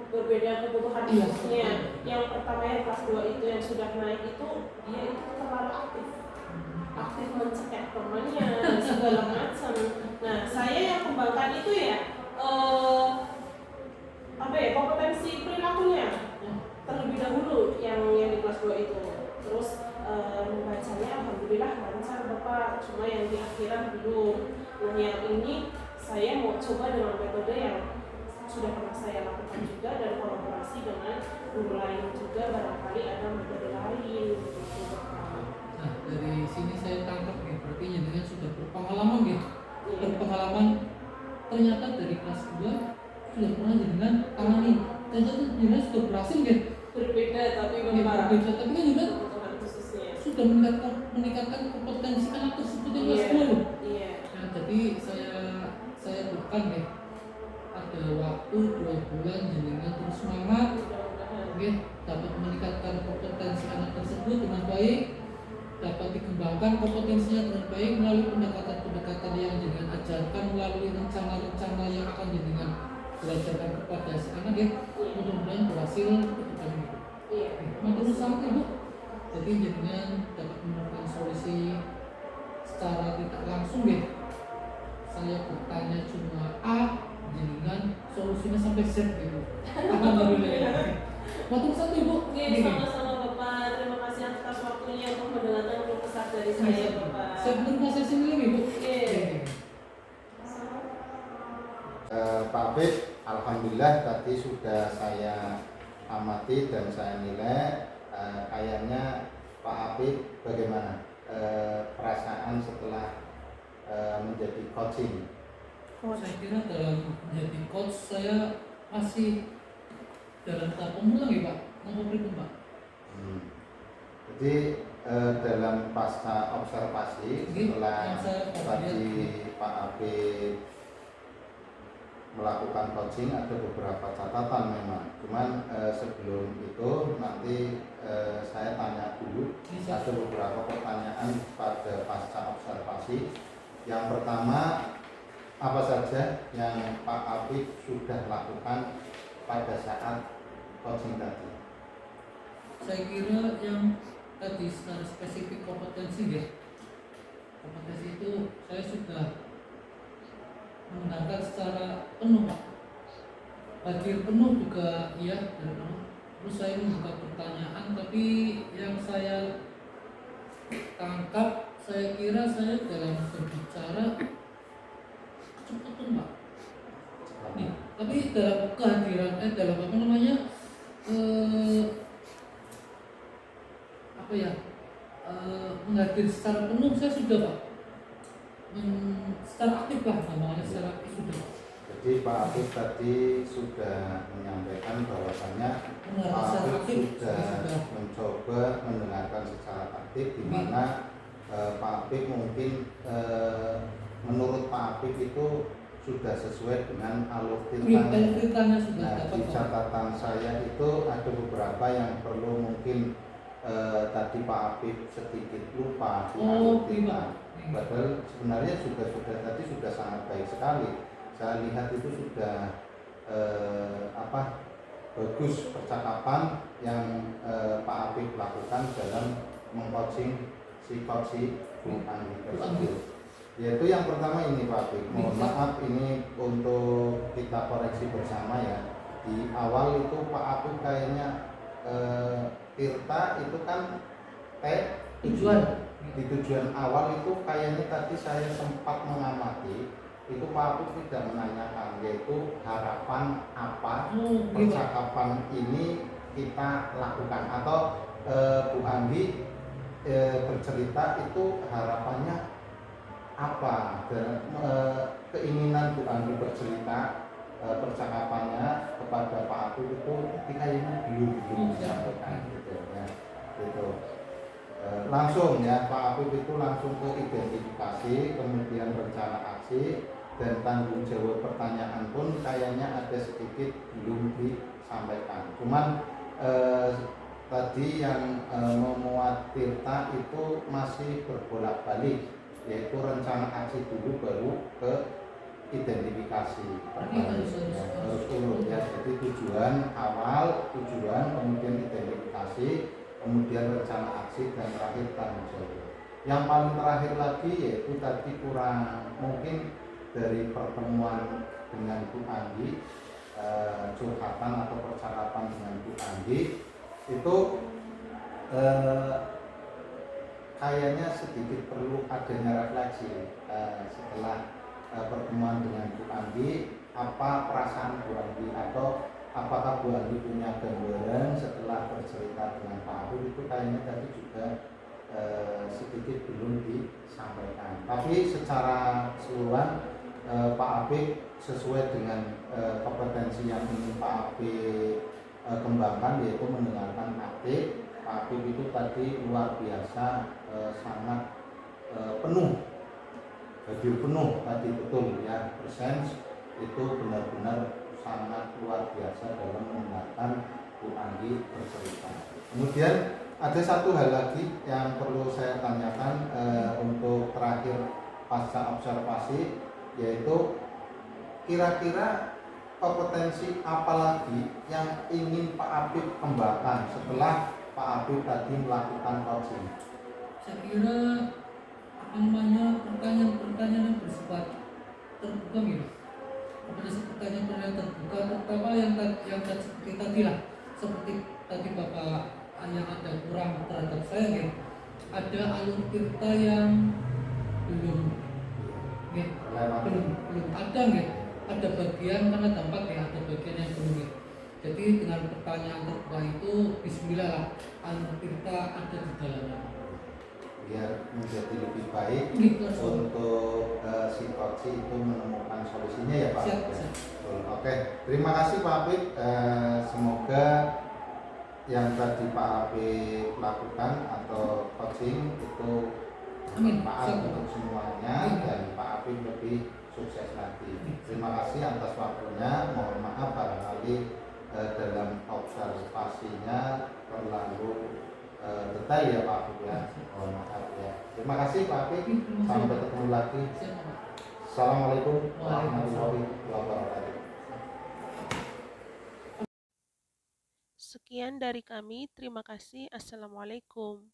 berbeda kebutuhan khususnya. Yang pertama yang kelas 2 itu yang sudah naik itu dia itu terlalu aktif mencekik temannya segala macam. Nah saya yang kembangkan itu ya kompetensi perilakunya terlebih dahulu yang di kelas 2 itu. Terus membacanya alhamdulillah lancar Bapak, cuma yang di akhiran belum. Nah yang ini saya mau coba dengan metode yang sudah pernah saya lakukan juga dan kolaborasi dengan guru lain juga, barangkali ada metode lain gitu. Nah dari sini saya tangkap ya, berarti jenengan sudah berpengalaman ya, berpengalaman ternyata dari kelas 2 sudah pernah jenengan tangani, ternyata jenengan sudah berhasil ya. Berbeda tapi berbeda, tapi kan juga khususnya sudah meningkatkan kompetensi anak tersebut yang kelas 2 loh. Iya. Nah jadi saya bukan ya, ada waktu 2 bulan jenengan terus semangat, ya, dapat meningkatkan kompetensi anak tersebut dengan baik, dapat dikembangkan kompetensinya dengan baik melalui pendekatan-pendekatan yang jenengan ajarkan, melalui rencana-rencana yang akan jenengan belajarkan kepada si anak ya, mudah-mudahan berhasil ke depan itu. Iya. Menurut sangat Ibu, jadi jenengan dapat menemukan solusi secara tidak langsung ya. Saya bertanya cuma A, jenengan solusinya sampai Z Ibu. Alhamdulillah. Matur satu Ibu. Oke, sama-sama Bapak. Terima kasih atas waktunya untuk mendengarkan keluh kesah dari saya Bapak. Saya menerima sesi ini Ibu. Oke. Pak Afif, alhamdulillah tadi sudah saya amati dan saya nilai kayaknya Pak Afif bagaimana perasaan setelah menjadi coaching? Saya kira dalam menjadi coach saya masih dalam tahap pemula ya Pak, mau beri Pak. Jadi dalam pasca observasi setelah tadi Pak Afif melakukan coaching ada beberapa catatan memang, cuman sebelum itu nanti saya tanya dulu, ada beberapa pertanyaan pada pasca observasi. Yang pertama, apa saja yang Pak Afif sudah lakukan pada saat coaching tadi? Saya kira yang tadi secara spesifik kompetensi ya, kompetensi itu saya sudah mendengarkan secara penuh Pak, hadir penuh juga ya, terus saya membuka pertanyaan, tapi yang saya tangkap, saya kira saya dalam berbicara kecepatan Pak. Nih, tapi dalam kehadiran dalam apa namanya apa ya menghadir secara penuh saya sudah Pak. Secara aktif lah namanya, secara aktif sudah. Jadi Pak Afif tadi sudah menyampaikan bahwasannya Pak Afif sudah mencoba mendengarkan secara aktif, di mana Pak Afif mungkin menurut Pak Afif itu sudah sesuai dengan alur ceritanya. Nah, di catatan saya itu ada beberapa yang perlu mungkin tadi Pak Afif sedikit lupa di alur cerita. Padahal sebenarnya tadi sudah sangat baik sekali. Saya lihat itu sudah bagus percakapan yang Pak Afif lakukan dalam mengcoaching si Bu Anggi tersebut. Yaitu yang pertama ini Pak Afif, mohon maaf ini untuk kita koreksi bersama ya. Di awal itu Pak Afif kayaknya Tirta itu kan tujuan. Di tujuan awal itu kayaknya tadi saya sempat mengamati itu Pak Afif tidak menanyakan, yaitu harapan apa percakapan ini kita lakukan, atau Bu Anggi bercerita itu harapannya apa, dan keinginan Bu Anggi bercerita percakapannya kepada Pak Afif itu kayaknya belum disampaikan gitu ya. Gitu. Langsung ya Pak Afif itu langsung ke identifikasi, kemudian rencana aksi, dan tanggung jawab pertanyaan pun kayaknya ada sedikit belum disampaikan. Cuman tadi yang memuat Tirta itu masih berbolak-balik, yaitu rencana aksi dulu baru ke identifikasi. Harus urut ya. Jadi tujuan awal, kemudian identifikasi, kemudian rencana aksi, dan terakhir tanggung jawab. Yang paling terakhir lagi yaitu tadi kurang mungkin dari pertemuan dengan Bu Anggi, curhatan atau percakapan dengan Bu Anggi itu kayaknya sedikit perlu adanya refleksi setelah pertemuan dengan Bu Anggi. Apa perasaan Bu Anggi, atau apakah Bu Anggi punya gambaran setelah bercerita dengan Pak Afif itu kayaknya tadi juga sedikit belum disampaikan. Tapi secara keseluruhan Pak Afif sesuai dengan kompetensi yang ingin Pak Afif kembangkan, yaitu mendengarkan aktif. Pak Afif itu tadi luar biasa, sangat penuh, hadir penuh tadi, betul ya, presence itu benar-benar sangat luar biasa dalam mendengarkan Bu Anggi bercerita. Kemudian ada satu hal lagi yang perlu saya tanyakan untuk terakhir pasca observasi, yaitu kira-kira kompetensi apa lagi yang ingin Pak Afif kembangkan setelah Pak Afif tadi melakukan coaching? Saya kira pertanyaan-pertanyaan yang bersifat terbuka gitu. Kompetensi pertanyaan terbuka, terutama yang seperti tadi lah, seperti tadi Bapak yang ada kurang terhadap saya gitu. Ada alur cerita yang belum ada gitu. Ada bagian karena dampak ya, ada bagian yang belum gitu. Jadi dengan pertanyaan terbuka itu bismillah lah, alur cerita ada di dalamnya, biar menjadi lebih baik untuk si coach itu menemukan solusinya ya Pak. Siap. Oke, terima kasih Pak Afif. Semoga yang tadi Pak Afif lakukan atau coaching itu bermanfaat untuk semuanya. Dan Pak Afif lebih sukses lagi. Terima kasih atas waktunya. Mohon maaf barangkali dalam observasinya terlalu detail ya Pak Afif ya. Mohon maaf ya. Terima kasih Pak Afif. Sampai ketemu lagi. Assalamualaikum warahmatullahi wabarakatuh. Sekian dari kami. Terima kasih. Assalamualaikum.